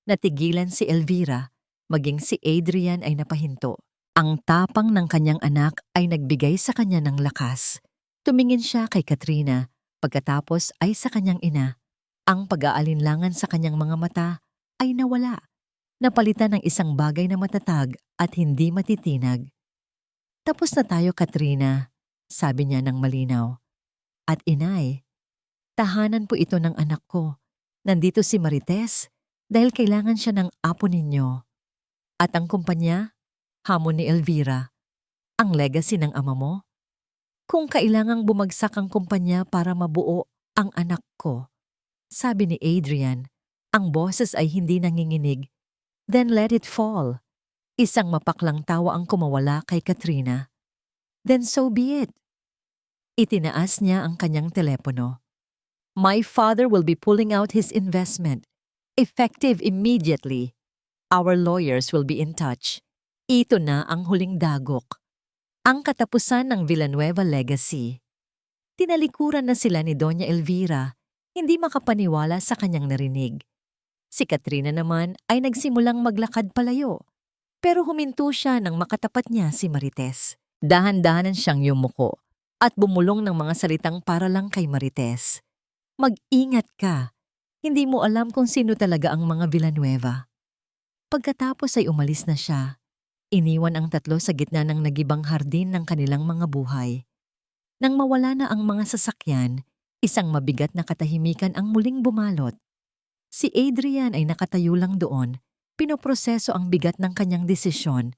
Natigilan si Elvira, maging si Adrian ay napahinto. Ang tapang ng kanyang anak ay nagbigay sa kanya ng lakas. Tumingin siya kay Katrina, pagkatapos ay sa kanyang ina. Ang pag-aalinlangan sa kanyang mga mata ay nawala. Napalitan ng isang bagay na matatag at hindi matitinag. Tapos na tayo, Katrina, sabi niya ng malinaw. At inay, tahanan po ito ng anak ko. Nandito si Marites dahil kailangan siya ng apo ninyo. At ang kumpanya, hamon ni Elvira, ang legacy ng ama mo? Kung kailangang bumagsak ang kumpanya para mabuo ang anak ko, sabi ni Adrian, Ang boses ay hindi nanginginig. Then let it fall. Isang mapaklang tawa ang kumawala kay Katrina. Then so be it. Itinaas niya ang kanyang telepono. My father will be pulling out his investment. Effective immediately. Our lawyers will be in touch. Ito na ang huling dagok. Ang katapusan ng Villanueva legacy. Tinalikuran na sila ni Doña Elvira, hindi makapaniwala sa kanyang narinig. Si Katrina naman ay nagsimulang maglakad palayo. Pero huminto siya nang makatapat niya si Marites. Dahan-dahanan siyang yumuko at bumulong ng mga salitang para lang kay Marites. Mag-ingat ka. Hindi mo alam kung sino talaga ang mga Villanueva. Pagkatapos ay umalis na siya. Iniwan ang tatlo sa gitna ng nagibang hardin ng kanilang mga buhay. Nang mawala na ang mga sasakyan, isang mabigat na katahimikan ang muling bumalot. Si Adrian ay nakatayo lang doon, pinoproseso ang bigat ng kanyang desisyon.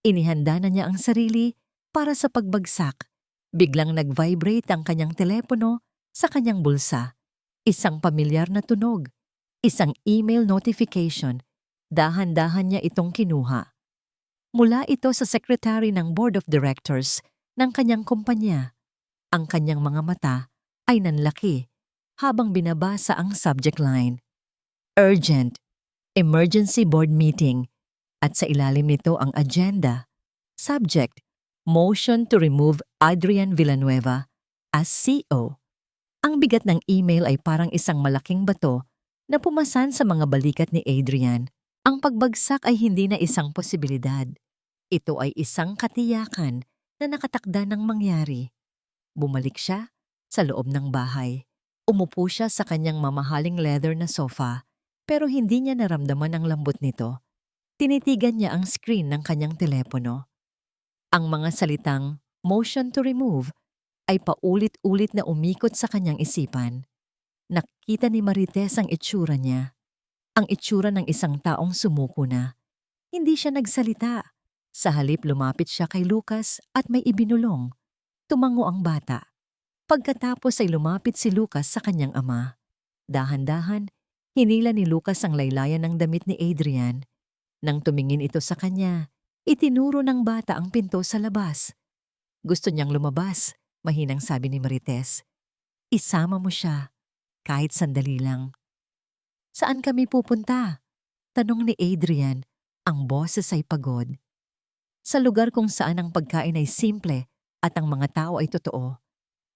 Inihanda na niya ang sarili para sa pagbagsak. Biglang nag-vibrate ang kanyang telepono sa kanyang bulsa. Isang pamilyar na tunog, isang email notification. Dahan-dahan niya itong kinuha. Mula ito sa secretary ng board of directors ng kanyang kumpanya. Ang kanyang mga mata ay nanlaki habang binabasa ang subject line. Urgent, emergency board meeting, at sa ilalim nito ang agenda. Subject, motion to remove Adrian Villanueva as CEO. Ang bigat ng email ay parang isang malaking bato na pumasan sa mga balikat ni Adrian. Ang pagbagsak ay hindi na isang posibilidad. Ito ay isang katiyakan na nakatakda ng mangyari. Bumalik siya sa loob ng bahay. Umupo siya sa kanyang mamahaling leather na sofa, pero hindi niya naramdaman ang lambot nito. Tinitigan niya ang screen ng kanyang telepono. Ang mga salitang motion to remove ay paulit-ulit na umikot sa kanyang isipan. Nakita ni Marites ang itsura niya. Ang itsura ng isang taong sumuko na. Hindi siya nagsalita. Sa halip lumapit siya kay Lucas at may ibinulong. Tumango ang bata. Pagkatapos ay lumapit si Lucas sa kanyang ama. Dahan-dahan, hinila ni Lucas ang laylayan ng damit ni Adrian. Nang tumingin ito sa kanya, itinuro ng bata ang pinto sa labas. Gusto niyang lumabas, mahinang sabi ni Marites. Isama mo siya, kahit sandali lang. Saan kami pupunta? Tanong ni Adrian, ang boses ay pagod. Sa lugar kung saan ang pagkain ay simple at ang mga tao ay totoo.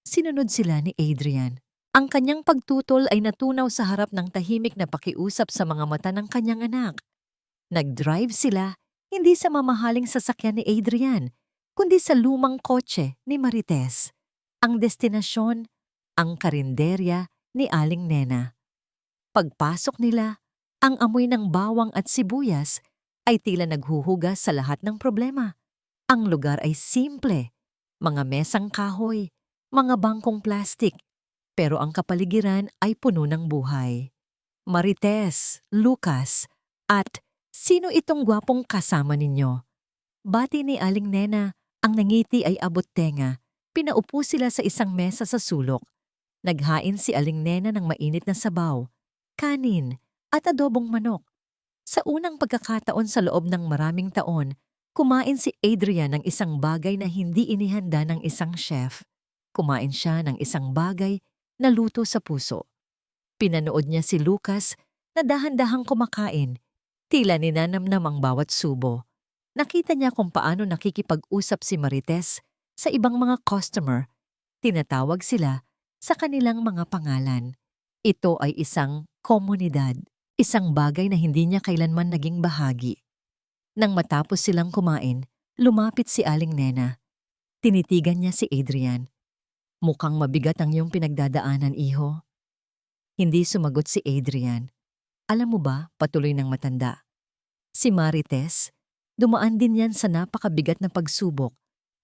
Sinunod sila ni Adrian. Ang kanyang pagtutol ay natunaw sa harap ng tahimik na pakiusap sa mga mata ng kanyang anak. Nag-drive sila, hindi sa mamahaling sasakyan ni Adrian, kundi sa lumang kotse ni Marites. Ang destinasyon, ang karinderya ni Aling Nena. Pagpasok nila, ang amoy ng bawang at sibuyas ay tila naghuhugas sa lahat ng problema. Ang lugar ay simple, mga mesang kahoy, mga bangkong plastik, pero ang kapaligiran ay puno ng buhay. Marites, Lucas, at sino itong gwapong kasama ninyo? Bati ni Aling Nena, ang nangiti ay abot tenga. Pinaupo sila sa isang mesa sa sulok. Naghain si Aling Nena ng mainit na sabaw, kanin, at adobong manok. Sa unang pagkakataon sa loob ng maraming taon, kumain si Adrian ng isang bagay na hindi inihanda ng isang chef. Kumain siya ng isang bagay na luto sa puso. Pinanood niya si Lucas na dahan-dahang kumakain. Tila ninanamnam ang bawat subo. Nakita niya kung paano nakikipag-usap si Marites sa ibang mga customer. Tinatawag sila sa kanilang mga pangalan. Ito ay isang komunidad, isang bagay na hindi niya kailanman naging bahagi. Nang matapos silang kumain, lumapit si Aling Nena. Tinitigan niya si Adrian. Mukhang mabigat ang iyong pinagdadaanan, iho. Hindi sumagot si Adrian. Alam mo ba, patuloy ng matanda. Si Marites, dumaan din yan sa napakabigat na pagsubok.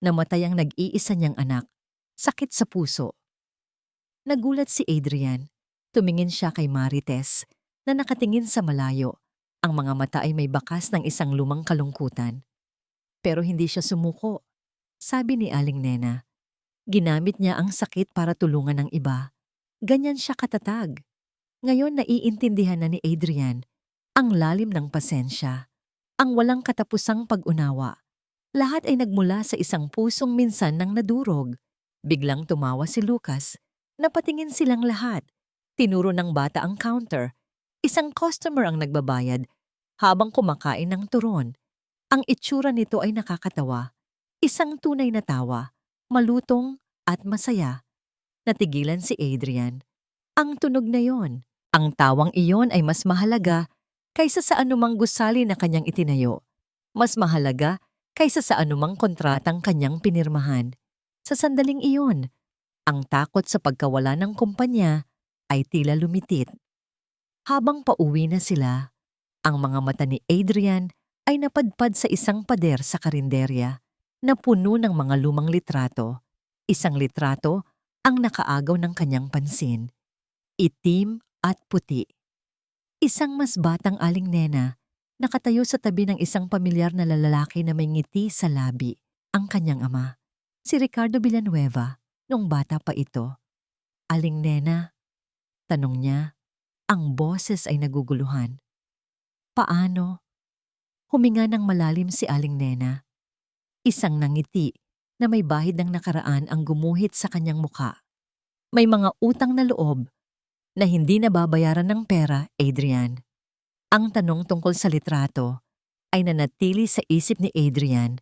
Namatay ang nag-iisa niyang anak. Sakit sa puso. Nagulat si Adrian. Tumingin siya kay Marites na nakatingin sa malayo. Ang mga mata ay may bakas ng isang lumang kalungkutan. Pero hindi siya sumuko. Sabi ni Aling Nena, ginamit niya ang sakit para tulungan ng iba. Ganyan siya katatag. Ngayon naiintindihan na ni Adrian ang lalim ng pasensya, ang walang katapusang pag-unawa. Lahat ay nagmula sa isang pusong minsan nang nadurog. Biglang tumawa si Lucas. Napatingin silang lahat. Tinuro ng bata ang counter. Isang customer ang nagbabayad habang kumakain ng turon. Ang itsura nito ay nakakatawa. Isang tunay na tawa, malutong at masaya. Natigilan si Adrian. Ang tunog na yon, ang tawang iyon ay mas mahalaga kaysa sa anumang gusali na kanyang itinayo. Mas mahalaga kaysa sa anumang kontratang kanyang pinirmahan. Sa sandaling iyon, ang takot sa pagkawala ng kumpanya ay tila lumitit. Habang pauwi na sila, ang mga mata ni Adrian ay napadpad sa isang pader sa karinderya na puno ng mga lumang litrato. Isang litrato ang nakaagaw ng kanyang pansin. Itim at puti. Isang mas batang Aling Nena nakatayo sa tabi ng isang pamilyar na lalaki na may ngiti sa labi, ang kanyang ama, si Ricardo Villanueva, nung bata pa ito. Aling Nena, tanong niya, ang boses ay naguguluhan. Paano? Huminga ng malalim si Aling Nena. Isang nangiti na may bahid ng nakaraan ang gumuhit sa kanyang muka. May mga utang na loob na hindi nababayaran ng pera, Adrian. Ang tanong tungkol sa litrato ay nanatili sa isip ni Adrian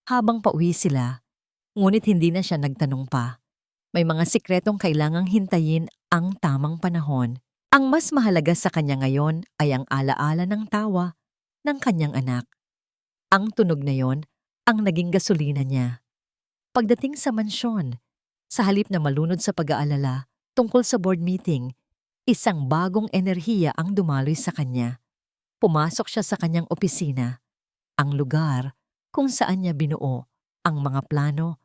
habang pauwi sila, ngunit hindi na siya nagtanong pa. May mga sikretong kailangang hintayin ang tamang panahon. Ang mas mahalaga sa kanya ngayon ay ang alaala ng tawa ng kanyang anak. Ang tunog na yon ang naging gasolina niya. Pagdating sa mansyon, sa halip na malunod sa pag-aalala tungkol sa board meeting, isang bagong enerhiya ang dumaloy sa kanya. Pumasok siya sa kanyang opisina, ang lugar kung saan niya binuo ang mga plano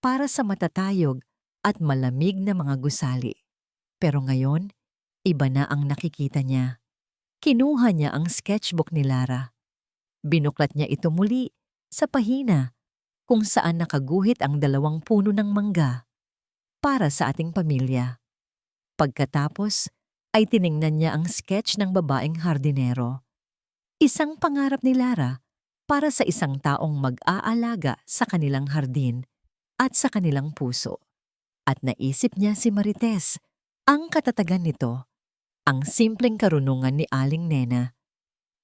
para sa matatayog at malamig na mga gusali. Pero ngayon, iba na ang nakikita niya. Kinuha niya ang sketchbook ni Lara. Binuklat niya ito muli sa pahina kung saan nakaguhit ang 2 puno ng mangga para sa ating pamilya. Pagkatapos ay tiningnan niya ang sketch ng babaeng hardinero. Isang pangarap ni Lara para sa isang taong mag-aalaga sa kanilang hardin at sa kanilang puso. At naisip niya si Marites, ang katatagan nito, ang simpleng karunungan ni Aling Nena,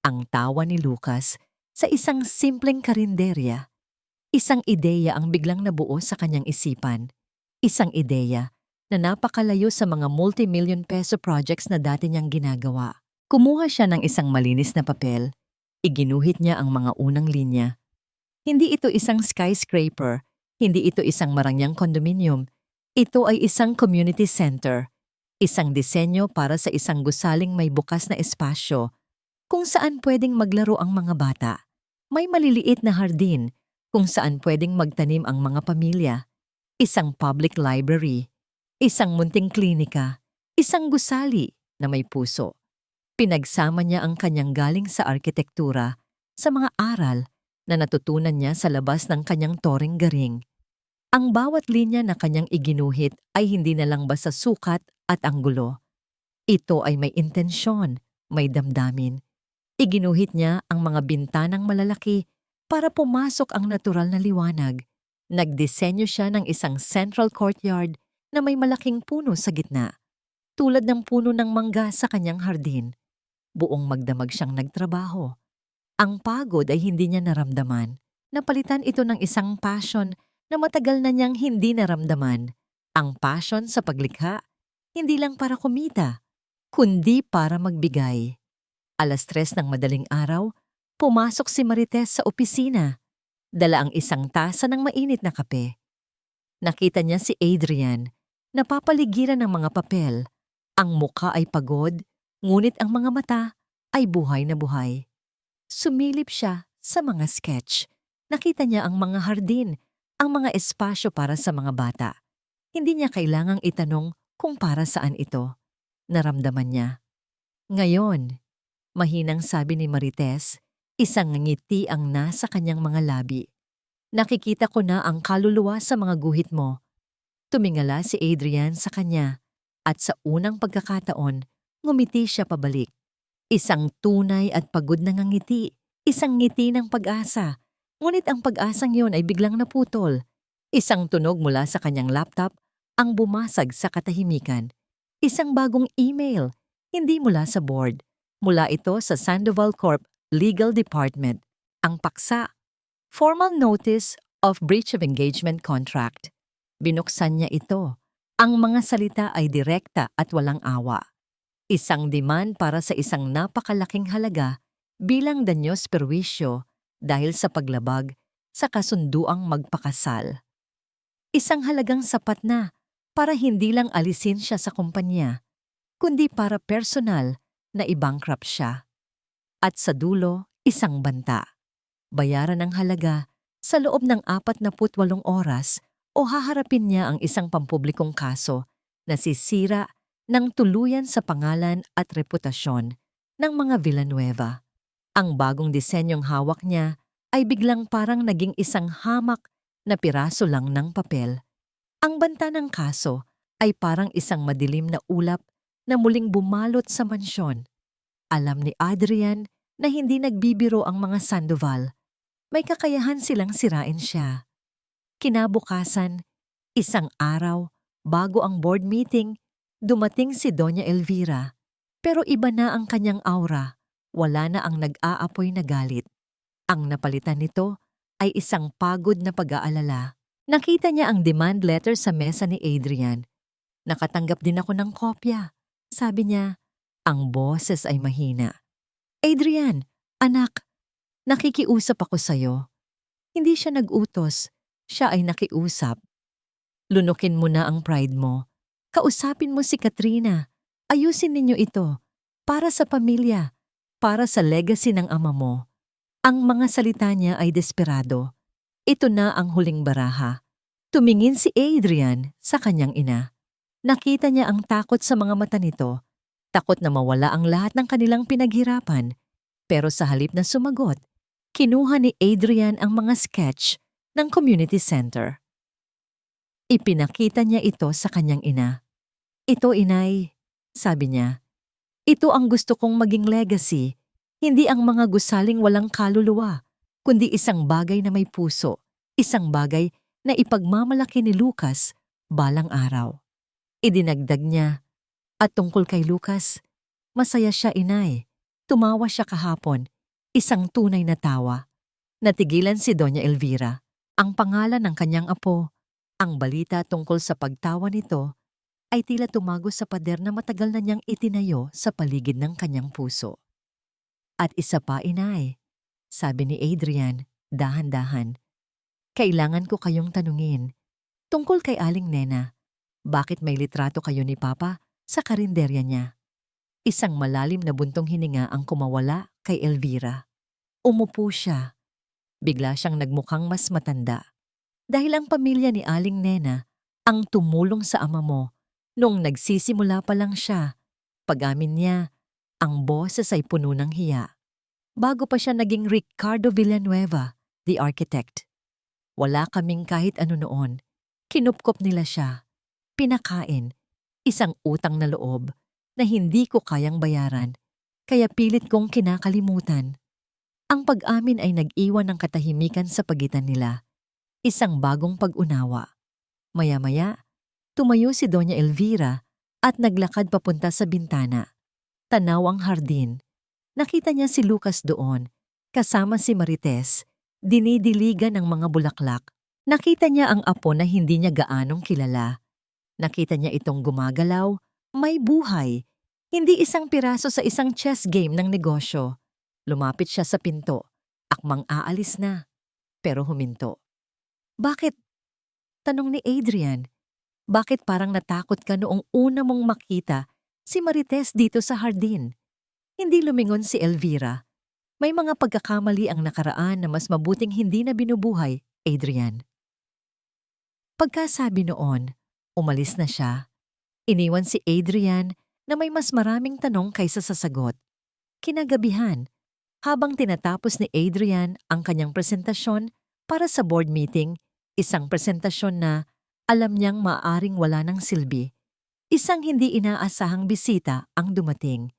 ang tawa ni Lucas sa isang simpleng karinderya. Isang ideya ang biglang nabuo sa kanyang isipan. Isang ideya na napakalayo sa mga multi-million peso projects na dati niyang ginagawa. Kumuha siya ng isang malinis na papel. Iginuhit niya ang mga unang linya. Hindi ito isang skyscraper. Hindi ito isang marangyang kondominium. Ito ay isang community center. Isang disenyo para sa isang gusaling may bukas na espasyo kung saan pwedeng maglaro ang mga bata. May maliliit na hardin kung saan pwedeng magtanim ang mga pamilya. Isang public library. Isang munting klinika. Isang gusali na may puso. Pinagsama niya ang kanyang galing sa arkitektura sa mga aral na natutunan niya sa labas ng kanyang toring garing. Ang bawat linya na kanyang iginuhit ay hindi na lang basta sukat at anggulo. Ito ay may intensyon, may damdamin. Iginuhit niya ang mga bintanang malalaki para pumasok ang natural na liwanag. Nagdisenyo siya ng isang central courtyard na may malaking puno sa gitna, tulad ng puno ng mangga sa kanyang hardin. Buong magdamag siyang nagtrabaho. Ang pagod ay hindi niya naramdaman. Napalitan ito ng isang passion na matagal na niyang hindi naramdaman. Ang passion sa paglikha, hindi lang para kumita, kundi para magbigay. 3:00 ng madaling araw, pumasok si Marites sa opisina. Dala ang isang tasa ng mainit na kape. Nakita niya si Adrian, napapaligiran ng mga papel. Ang muka ay pagod, ngunit ang mga mata ay buhay na buhay. Sumilip siya sa mga sketch. Nakita niya ang mga hardin, ang mga espasyo para sa mga bata. Hindi niya kailangang itanong kung para saan ito. Naramdaman niya. Ngayon, mahinang sabi ni Marites, isang ngiti ang nasa kanyang mga labi. Nakikita ko na ang kaluluwa sa mga guhit mo. Tumingala si Adrian sa kanya at sa unang pagkakataon, Ngumiti siya pabalik. Isang tunay at pagod na ngiti. Isang ngiti ng pag-asa. Ngunit ang pag-asang yun ay biglang naputol. Isang tunog mula sa kanyang laptop ang bumasag sa katahimikan. Isang bagong email, hindi mula sa board. Mula ito sa Sandoval Corp Legal Department. Ang paksa, Formal Notice of Breach of Engagement Contract. Binuksan niya ito. Ang mga salita ay direkta at walang awa. Isang demand para sa isang napakalaking halaga bilang danyos perwisyo dahil sa paglabag sa kasunduang magpakasal. Isang halagang sapat na para hindi lang alisin siya sa kumpanya, kundi para personal na i-bankrupt siya. At sa dulo, isang banta. Bayaran ng halaga sa loob ng 48 oras o haharapin niya ang isang pampublikong kaso na sisira ng tuluyan sa pangalan at reputasyon ng mga Villanueva. Ang bagong disenyong hawak niya ay biglang parang naging isang hamak na piraso lang ng papel. Ang banta ng kaso ay parang isang madilim na ulap na muling bumalot sa mansyon. Alam ni Adrian na hindi nagbibiro ang mga Sandoval. May kakayahan silang sirain siya. Kinabukasan, isang araw, bago ang board meeting, dumating si Doña Elvira. Pero iba na ang kanyang aura. Wala na ang nag-aapoy na galit. Ang napalitan nito ay isang pagod na pag-aalala. Nakita niya ang demand letter sa mesa ni Adrian. Nakatanggap din ako ng kopya. Sabi niya, ang boses ay mahina. Adrian, anak, nakikiusap ako sa'yo. Hindi siya nag-utos, siya ay nakiusap. Lunukin mo na ang pride mo. Kausapin mo si Katrina. Ayusin ninyo ito. Para sa pamilya. Para sa legacy ng ama mo. Ang mga salita niya ay desperado. Ito na ang huling baraha. Tumingin si Adrian sa kanyang ina. Nakita niya ang takot sa mga mata nito. Takot na mawala ang lahat ng kanilang pinaghirapan. Pero sa halip na sumagot, kinuha ni Adrian ang mga sketch ng community center. Ipinakita niya ito sa kanyang ina. Ito, inay, sabi niya. Ito ang gusto kong maging legacy. Hindi ang mga gusaling walang kaluluwa, kundi isang bagay na may puso, isang bagay na ipagmamalaki ni Lucas balang araw. Idinagdag niya, at tungkol kay Lucas, masaya siya, inay. Tumawa siya kahapon, isang tunay na tawa. Natigilan si Doña Elvira, ang pangalan ng kanyang apo. Ang balita tungkol sa pagtawa nito ay tila tumago sa pader na matagal na niyang itinayo sa paligid ng kanyang puso. At isa pa, inay, sabi ni Adrian, dahan-dahan. Kailangan ko kayong tanungin. Tungkol kay Aling Nena, bakit may litrato kayo ni Papa sa karinderya niya? Isang malalim na buntong hininga ang kumawala kay Elvira. Umupo siya. Bigla siyang nagmukhang mas matanda. Dahil ang pamilya ni Aling Nena ang tumulong sa ama mo nung nagsisimula pa lang siya. Pag-amin niya, ang boses ay puno ng hiya. Bago pa siya naging Ricardo Villanueva, the architect. Wala kaming kahit ano noon. Kinupkop nila siya. Pinakain. Isang utang na loob na hindi ko kayang bayaran. Kaya pilit kong kinakalimutan. Ang pag-amin ay nag-iwan ng katahimikan sa pagitan nila. Isang bagong pag-unawa. Maya-maya, tumayo si Doña Elvira at naglakad papunta sa bintana. Tanaw ang hardin. Nakita niya si Lucas doon, kasama si Marites, dinidiligan ng mga bulaklak. Nakita niya ang apo na hindi niya gaanong kilala. Nakita niya itong gumagalaw, may buhay, hindi isang piraso sa isang chess game ng negosyo. Lumapit siya sa pinto, akmang aalis na, pero huminto. Bakit? Tanong ni Adrian. Bakit parang natakot ka noong una mong makita si Marites dito sa hardin? Hindi lumingon si Elvira. May mga pagkakamali ang nakaraan na mas mabuting hindi na binubuhay, Adrian. Pagkasabi noon, umalis na siya. Iniwan si Adrian na may mas maraming tanong kaysa sa sagot. Kinagabihan, habang tinatapos ni Adrian ang kanyang presentasyon para sa board meeting, isang presentasyon na alam niyang maaaring wala ng silbi, Isang hindi inaasahang bisita ang dumating.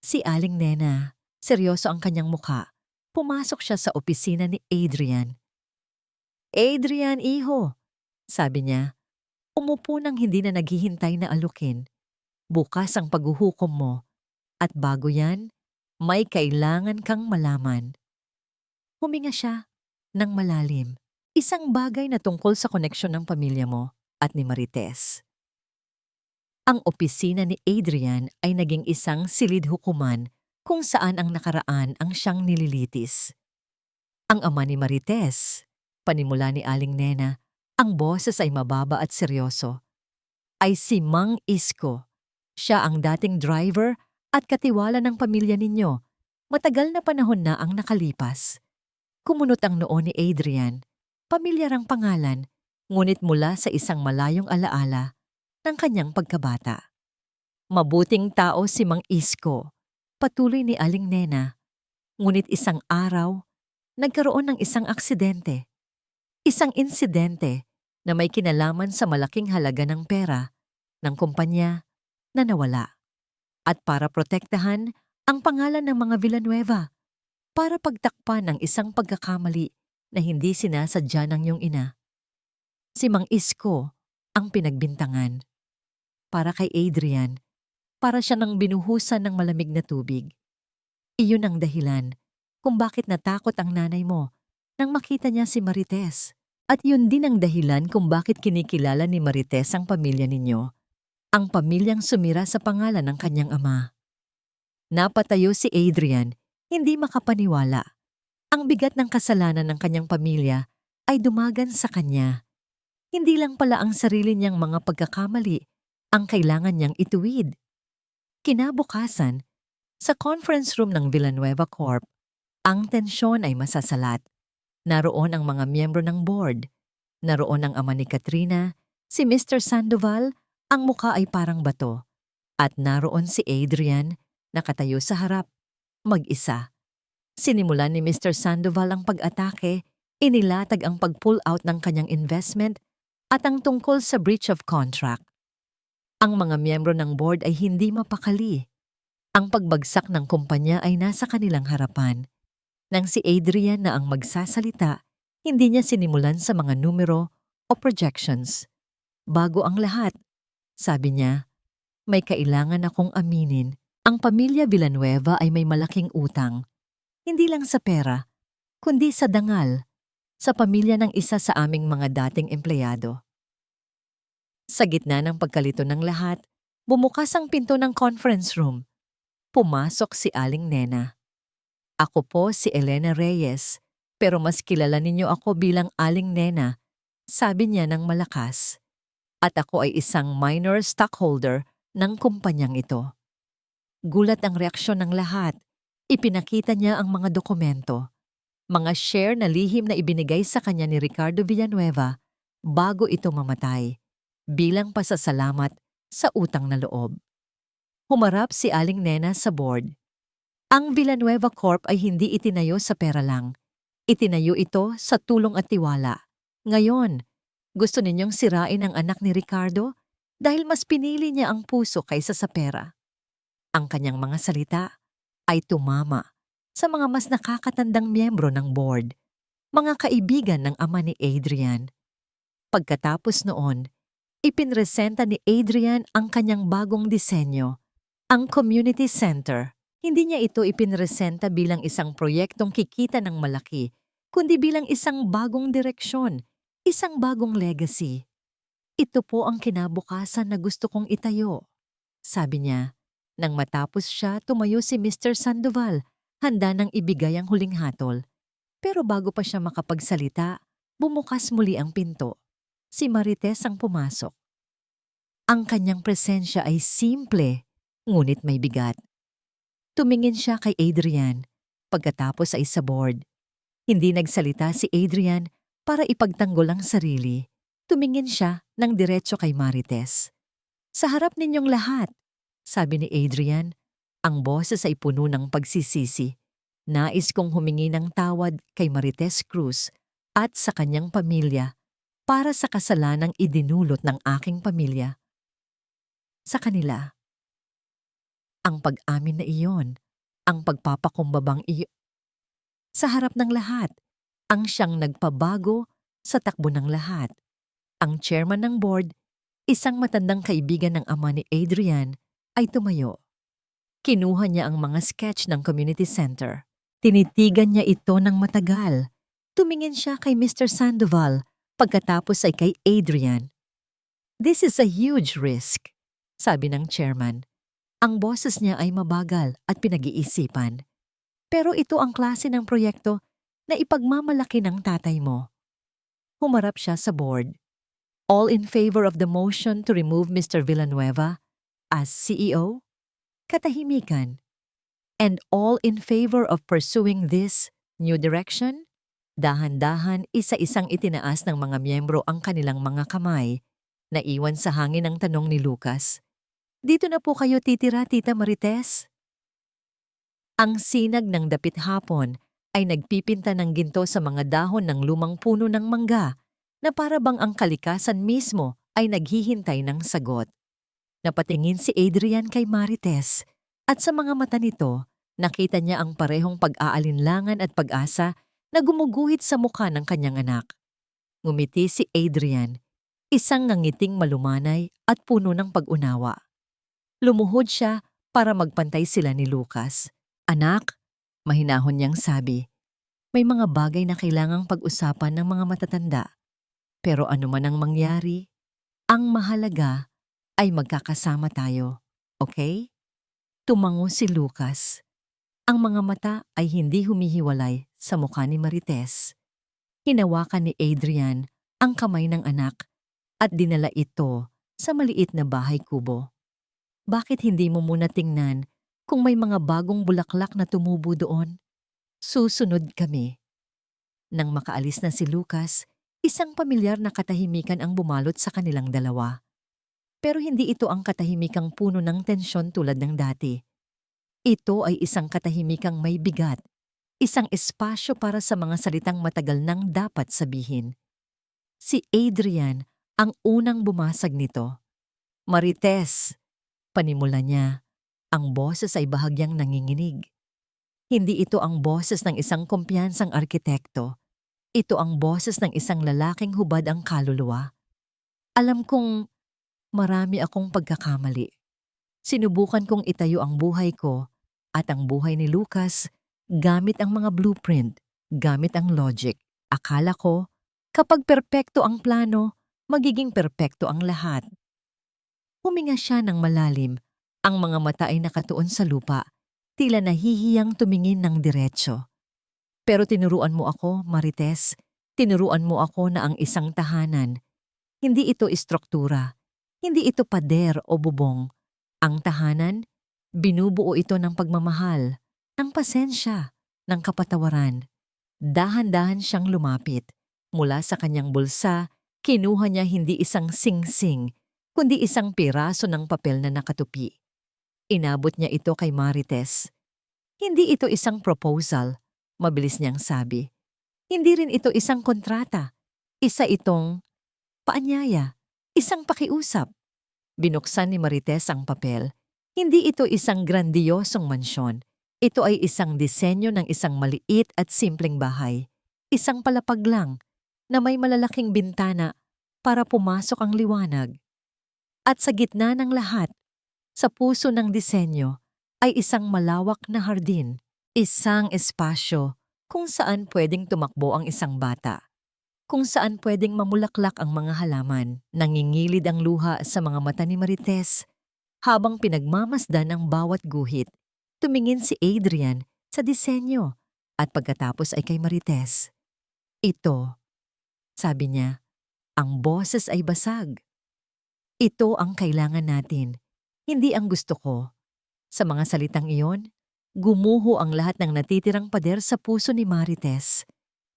Si Aling Nena. Seryoso ang kanyang mukha. Pumasok siya sa opisina ni Adrian. "Adrian, iho," sabi niya. "Umupo nang hindi na naghihintay na alukin. Bukas ang paghuhukom mo. At bago yan, may kailangan kang malaman." Huminga siya ng malalim. Isang bagay na tungkol sa koneksyon ng pamilya mo at ni Marites. Ang opisina ni Adrian ay naging isang silid hukuman kung saan ang nakaraan ang siyang nililitis. Ang ama ni Marites, panimula ni Aling Nena, ang boses ay mababa at seryoso, ay si Mang Isko. Siya ang dating driver at katiwala ng pamilya ninyo. Matagal na panahon na ang nakalipas. Kumunot ang noo ni Adrian. Pamilyar ang pangalan, ngunit mula sa isang malayong alaala ng kanyang pagkabata. Mabuting tao si Mang Isko, patuloy ni Aling Nena. Ngunit isang araw, nagkaroon ng isang aksidente. Isang insidente na may kinalaman sa malaking halaga ng pera ng kumpanya na nawala. At para protektahan ang pangalan ng mga Villanueva, para pagtakpan ng isang pagkakamali na hindi sinasadya ng iyong ina, si Mang Isko ang pinagbintangan. Para kay Adrian, para siya nang binuhusan ng malamig na tubig. Iyon ang dahilan kung bakit natakot ang nanay mo nang makita niya si Marites. At yun din ang dahilan kung bakit kinikilala ni Marites ang pamilya ninyo, ang pamilyang sumira sa pangalan ng kanyang ama. Napatayo si Adrian, hindi makapaniwala. Ang bigat ng kasalanan ng kanyang pamilya ay dumagan sa kanya. Hindi lang pala ang sarili niyang mga pagkakamali ang kailangan niyang ituwid. Kinabukasan, sa conference room ng Villanueva Corp, ang tensyon ay masasalat. Naroon ang mga miyembro ng board. Naroon ang ama ni Katrina, si Mr. Sandoval, ang mukha ay parang bato. At naroon si Adrian, nakatayo sa harap, mag-isa. Sinimulan ni Mr. Sandoval ang pag-atake, inilatag ang pag-pull out ng kanyang investment at ang tungkol sa breach of contract. Ang mga miyembro ng board ay hindi mapakali. Ang pagbagsak ng kumpanya ay nasa kanilang harapan. Nang si Adrian na ang magsasalita, hindi niya sinimulan sa mga numero o projections. Bago ang lahat, sabi niya, may kailangan akong aminin. Ang pamilya Villanueva ay may malaking utang. Hindi lang sa pera, kundi sa dangal, sa pamilya ng isa sa aming mga dating empleyado. Sa gitna ng pagkalito ng lahat, bumukas ang pinto ng conference room. Pumasok si Aling Nena. "Ako po si Elena Reyes, pero mas kilala ninyo ako bilang Aling Nena," sabi niya ng malakas. "At ako ay isang minor stockholder ng kumpanyang ito." Gulat ang reaksyon ng lahat. Ipinakita niya ang mga dokumento, mga share na lihim na ibinigay sa kanya ni Ricardo Villanueva bago ito mamatay, bilang pasasalamat sa utang na loob. Humarap si Aling Nena sa board. Ang Villanueva Corp ay hindi itinayo sa pera lang. Itinayo ito sa tulong at tiwala. Ngayon, gusto ninyong sirain ang anak ni Ricardo dahil mas pinili niya ang puso kaysa sa pera. Ang kanyang mga salita ay tumama sa mga mas nakakatandang miyembro ng board, mga kaibigan ng ama ni Adrian. Pagkatapos noon, ipinresenta ni Adrian ang kanyang bagong disenyo, ang community center. Hindi niya ito ipinresenta bilang isang proyektong kikita ng malaki, kundi bilang isang bagong direksyon, isang bagong legacy. "Ito po ang kinabukasan na gusto kong itayo," sabi niya. Nang matapos siya, tumayo si Mr. Sandoval, handa nang ibigay ang huling hatol. Pero bago pa siya makapagsalita, bumukas muli ang pinto. Si Marites ang pumasok. Ang kanyang presensya ay simple, ngunit may bigat. Tumingin siya kay Adrian, pagkatapos ay sa board. Hindi nagsalita si Adrian para ipagtanggol ang sarili. Tumingin siya ng diretso kay Marites. "Sa harap ninyong lahat," sabi ni Adrian, ang boses ay puno ng pagsisisi. "Nais kong humingi ng tawad kay Marites Cruz at sa kanyang pamilya para sa kasalanang idinulot ng aking pamilya." sa kanila. Ang pag-amin na iyon, ang pagpapakumbabang iyon, sa harap ng lahat, ang siyang nagpabago sa takbo ng lahat. Ang chairman ng board, isang matandang kaibigan ng ama ni Adrian, ay tumayo. Kinuha niya ang mga sketch ng community center. Tinitigan niya ito ng matagal. Tumingin siya kay Mr. Sandoval, pagkatapos ay kay Adrian. "This is a huge risk," sabi ng chairman. Ang boses niya ay mabagal at pinag-iisipan. "Pero ito ang klase ng proyekto na ipagmamalaki ng tatay mo." Humarap siya sa board. "All in favor of the motion to remove Mr. Villanueva as CEO?" Katahimikan. "And all in favor of pursuing this new direction?" Dahan-dahan isa-isang itinaas ng mga miyembro ang kanilang mga kamay. Naiwan sa hangin ang tanong ni Lucas. "Dito na po kayo titira, Tita Marites?" Ang sinag ng dapit hapon ay nagpipinta ng ginto sa mga dahon ng lumang puno ng mangga na para bang ang kalikasan mismo ay naghihintay ng sagot. Napatingin si Adrian kay Marites at sa mga mata nito nakita niya ang parehong pag-aalinlangan at pag-asa na gumuguhit sa mukha ng kanyang anak. Ngumiti si Adrian, isang ngangiting malumanay at puno ng pag-unawa. Lumuhod siya para magpantay sila ni Lucas. "Anak," mahinahon niyang sabi, "may mga bagay na kailangang pag-usapan ng mga matatanda. Pero ano man ang mangyari, ang mahalaga ay magkakasama tayo, okay?" Tumango si Lucas. Ang mga mata ay hindi humihiwalay sa mukha ni Marites. Hinawakan ni Adrian ang kamay ng anak at dinala ito sa maliit na bahay kubo. "Bakit hindi mo muna tingnan kung may mga bagong bulaklak na tumubo doon? Susunod kami." Nang makaalis na si Lucas, isang pamilyar na katahimikan ang bumalot sa kanilang dalawa. Pero hindi ito ang katahimikang puno ng tensyon tulad ng dati. Ito ay isang katahimikang may bigat, isang espasyo para sa mga salitang matagal nang dapat sabihin. Si Adrian ang unang bumasag nito. "Marites," panimula niya. Ang boses ay bahagyang nanginginig. Hindi ito ang boses ng isang kumpiyansang arkitekto. Ito ang boses ng isang lalaking hubad ang kaluluwa. "Alam kong marami akong pagkakamali. Sinubukan kong itayo ang buhay ko at ang buhay ni Lucas gamit ang mga blueprint, gamit ang logic. Akala ko, kapag perpekto ang plano, magiging perpekto ang lahat." Huminga siya ng malalim. Ang mga mata ay nakatuon sa lupa, tila nahihiyang tumingin ng diretsyo. "Pero tinuruan mo ako, Marites. Tinuruan mo ako na ang isang tahanan, hindi ito istruktura, hindi ito pader o bubong. Ang tahanan, binubuo ito ng pagmamahal, ng pasensya, ng kapatawaran." Dahan-dahan siyang lumapit. Mula sa kanyang bulsa, kinuha niya hindi isang sing-sing, kundi isang piraso ng papel na nakatupi. Inabot niya ito kay Marites. "Hindi ito isang proposal," mabilis niyang sabi. "Hindi rin ito isang kontrata. Isa itong paanyaya, isang pakiusap." Binuksan ni Marites ang papel. Hindi ito isang grandiyosong mansyon. Ito ay isang disenyo ng isang maliit at simpleng bahay. Isang palapag lang na may malalaking bintana para pumasok ang liwanag. At sa gitna ng lahat, sa puso ng disenyo, ay isang malawak na hardin. Isang espasyo kung saan pwedeng tumakbo ang isang bata. Kung saan pwedeng mamulaklak ang mga halaman. Nangingilid ang luha sa mga mata ni Marites. Habang pinagmamasdan ang bawat guhit, tumingin si Adrian sa disenyo at pagkatapos ay kay Marites. "Ito," sabi niya, "ang boses ay basag. Ito ang kailangan natin, hindi ang gusto ko." Sa mga salitang iyon, gumuho ang lahat ng natitirang pader sa puso ni Marites.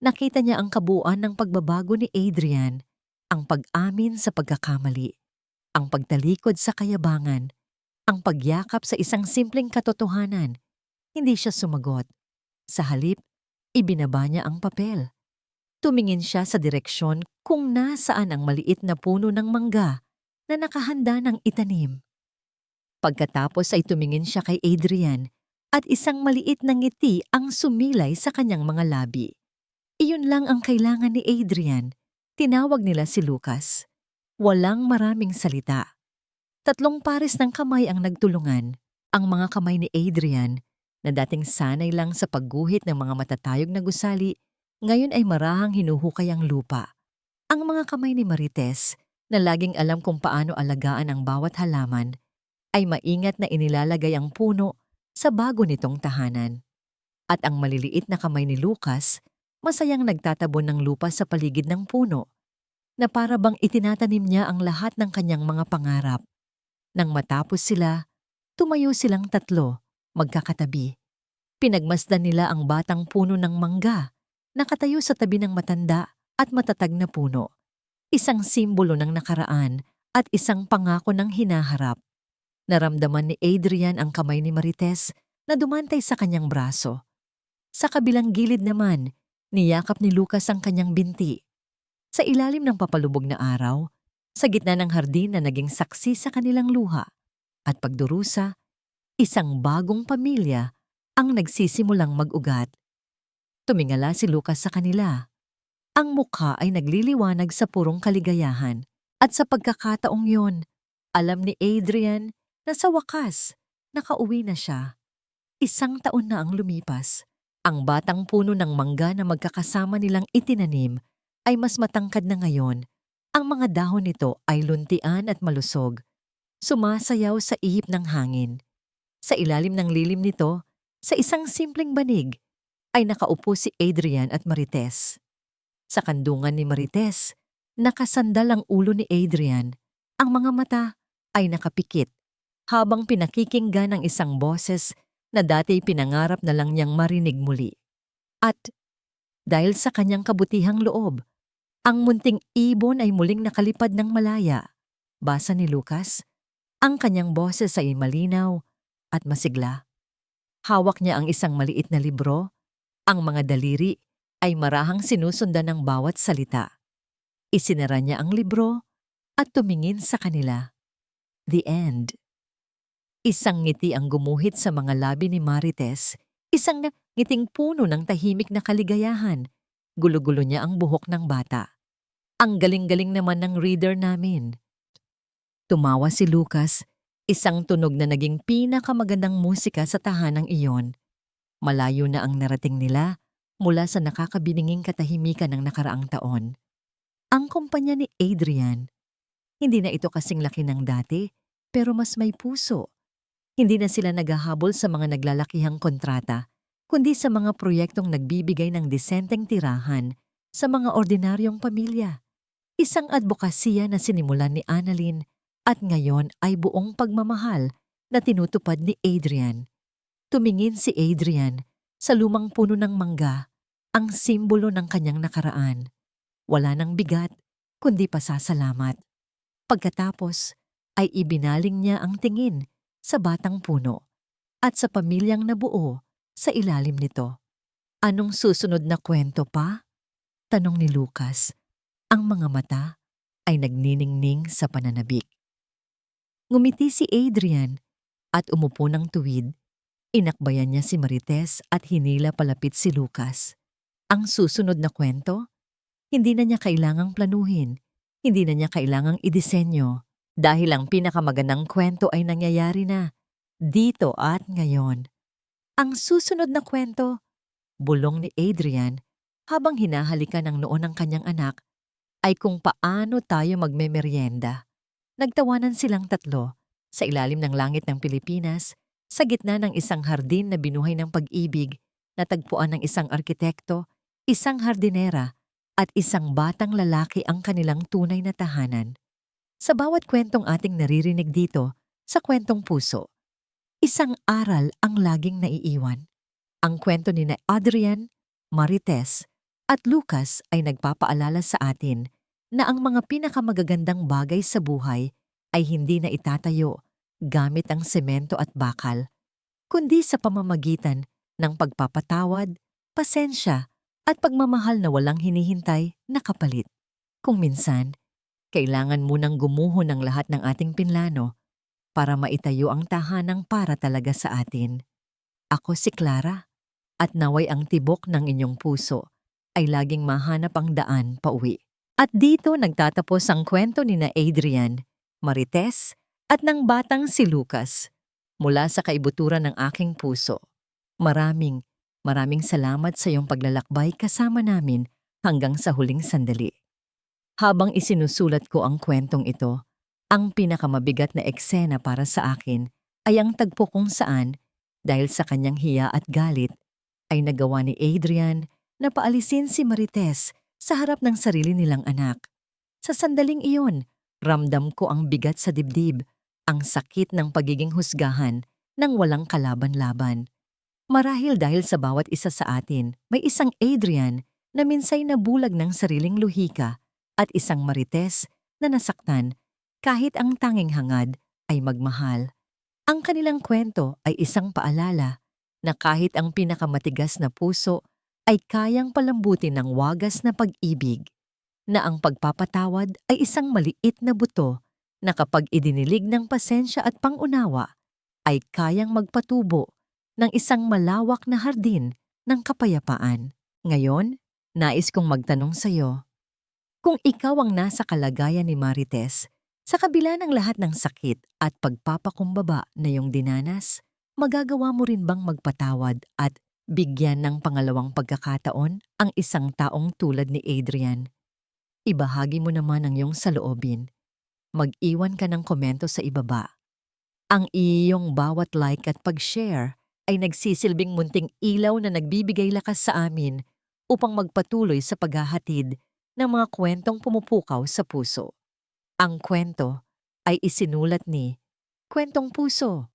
Nakita niya ang kabuuan ng pagbabago ni Adrian, ang pag-amin sa pagkakamali, ang pagtalikod sa kayabangan, ang pagyakap sa isang simpleng katotohanan. Hindi siya sumagot. Sa halip, ibinaba niya ang papel. Tumingin siya sa direksyon kung nasaan ang maliit na puno ng mangga na nakahanda ng itanim. Pagkatapos ay tumingin siya kay Adrian at isang maliit na ngiti ang sumilay sa kanyang mga labi. Iyon lang ang kailangan ni Adrian. Tinawag nila si Lucas. Walang maraming salita. 3 pares ng kamay ang nagtulungan. Ang mga kamay ni Adrian, na dating sanay lang sa pagguhit ng mga matatayog na gusali, ngayon ay marahang hinuhukay ang lupa. Ang mga kamay ni Marites, na laging alam kung paano alagaan ang bawat halaman, ay maingat na inilalagay ang puno sa bago nitong tahanan. At ang maliliit na kamay ni Lucas, masayang nagtatabon ng lupa sa paligid ng puno, na para bang itinatanim niya ang lahat ng kanyang mga pangarap. Nang matapos sila, tumayo silang 3, magkakatabi. Pinagmasdan nila ang batang puno ng mangga, nakatayo sa tabi ng matanda at matatag na puno. Isang simbolo ng nakaraan at isang pangako ng hinaharap. Naramdaman ni Adrian ang kamay ni Marites na dumantay sa kanyang braso. Sa kabilang gilid naman, niyakap ni Lucas ang kanyang binti. Sa ilalim ng papalubog na araw, sa gitna ng hardin na naging saksi sa kanilang luha at pagdurusa, isang bagong pamilya ang nagsisimulang mag-ugat. Tumingala si Lucas sa kanila. Ang mukha ay nagliliwanag sa purong kaligayahan at sa pagkakataong yon, alam ni Adrian na sa wakas, nakauwi na siya. 1 taon na ang lumipas. Ang batang puno ng mangga na magkakasama nilang itinanim ay mas matangkad na ngayon. Ang mga dahon nito ay luntian at malusog. Sumasayaw sa ihip ng hangin. Sa ilalim ng lilim nito, sa isang simpleng banig, ay nakaupo si Adrian at Marites. Sa kandungan ni Marites, nakasandal ang ulo ni Adrian. Ang mga mata ay nakapikit, habang pinakikinggan ng isang boses na dati pinangarap na lang niyang marinig muli. At dahil sa kanyang kabutihang loob, ang munting ibon ay muling nakalipad ng malaya. Basa ni Lucas, ang kanyang boses ay malinaw at masigla. Hawak niya ang isang maliit na libro. Ang mga daliri ay marahang sinusundan ng bawat salita. Isinara niya ang libro at tumingin sa kanila. The end. Isang ngiti ang gumuhit sa mga labi ni Marites, isang ngiting puno ng tahimik na kaligayahan. Gulo-gulo niya ang buhok ng bata. Ang galing-galing naman ng reader namin. Tumawa si Lucas, isang tunog na naging pinakamagandang musika sa tahanang iyon. Malayo na ang narating nila mula sa nakakabininging katahimikan ng nakaraang taon. Ang kumpanya ni Adrian, hindi na ito kasing laki ng dati, pero mas may puso. Hindi na sila naghahabol sa mga naglalakihang kontrata, kundi sa mga proyektong nagbibigay ng disenteng tirahan sa mga ordinaryong pamilya. Isang advokasya na sinimulan ni Annalyn at ngayon ay buong pagmamahal na tinutupad ni Adrian. Tumingin si Adrian sa lumang puno ng mangga, ang simbolo ng kanyang nakaraan. Wala nang bigat, kundi pasasalamat. Pagkatapos ay ibinaling niya ang tingin sa batang puno at sa pamilyang nabuo sa ilalim nito. Anong susunod na kwento pa? Tanong ni Lucas. Ang mga mata ay nagniningning sa pananabik. Ngumiti si Adrian at umupo ng tuwid. Inakbayan niya si Marites at hinila palapit si Lucas. Ang susunod na kwento? Hindi na niya kailangang planuhin. Hindi na niya kailangang idisenyo. Dahil ang pinakamagandang kwento ay nangyayari na, dito at ngayon. Ang susunod na kwento, bulong ni Adrian habang hinahalikan ng noo ng kanyang anak, ay kung paano tayo magmemeryenda. Nagtawanan silang 3 sa ilalim ng langit ng Pilipinas, sa gitna ng isang hardin na binuhay ng pag-ibig, natagpuan ng isang arkitekto, isang hardinera, at isang batang lalaki ang kanilang tunay na tahanan. Sa bawat kwentong ating naririnig dito, sa Kwentong Puso, isang aral ang laging naiiwan. Ang kwento ni Adrian, Marites, at Lucas ay nagpapaalala sa atin na ang mga pinakamagagandang bagay sa buhay ay hindi na itatayo gamit ang semento at bakal, kundi sa pamamagitan ng pagpapatawad, pasensya, at pagmamahal na walang hinihintay na kapalit. Kung minsan, kailangan munang gumuho ng lahat ng ating pinlano para maitayo ang tahanang para talaga sa atin. Ako si Clara, at naway ang tibok ng inyong puso ay laging mahanap ang daan pauwi. At dito nagtatapos ang kwento ni na Adrian, Marites, at ng batang si Lucas. Mula sa kaibuturan ng aking puso. Maraming salamat sa iyong paglalakbay kasama namin hanggang sa huling sandali. Habang isinusulat ko ang kwentong ito, ang pinakamabigat na eksena para sa akin ay ang tagpo kung saan, dahil sa kanyang hiya at galit, ay nagawa ni Adrian na paalisin si Marites sa harap ng sarili nilang anak. Sa sandaling iyon, ramdam ko ang bigat sa dibdib, ang sakit ng pagiging husgahan ng walang kalaban-laban. Marahil dahil sa bawat isa sa atin, may isang Adrian na minsay nabulag ng sariling luhika at isang Marites na nasaktan kahit ang tanging hangad ay magmahal. Ang kanilang kwento ay isang paalala na kahit ang pinakamatigas na puso ay kayang palambutin ng wagas na pag-ibig, na ang pagpapatawad ay isang maliit na buto na kapag idinilig ng pasensya at pangunawa, ay kayang magpatubo ng isang malawak na hardin ng kapayapaan. Ngayon, nais kong magtanong sa iyo, kung ikaw ang nasa kalagayan ni Marites, sa kabila ng lahat ng sakit at pagpapakumbaba na iyong dinanas, magagawa mo rin bang magpatawad at bigyan ng pangalawang pagkakataon ang isang taong tulad ni Adrian? Ibahagi mo naman ang iyong saloobin. Mag-iwan ka ng komento sa ibaba. Ang iyong bawat like at pag-share ay nagsisilbing munting ilaw na nagbibigay lakas sa amin upang magpatuloy sa paghahatid ng mga kwentong pumupukaw sa puso. Ang kwento ay isinulat ni Kwentong Puso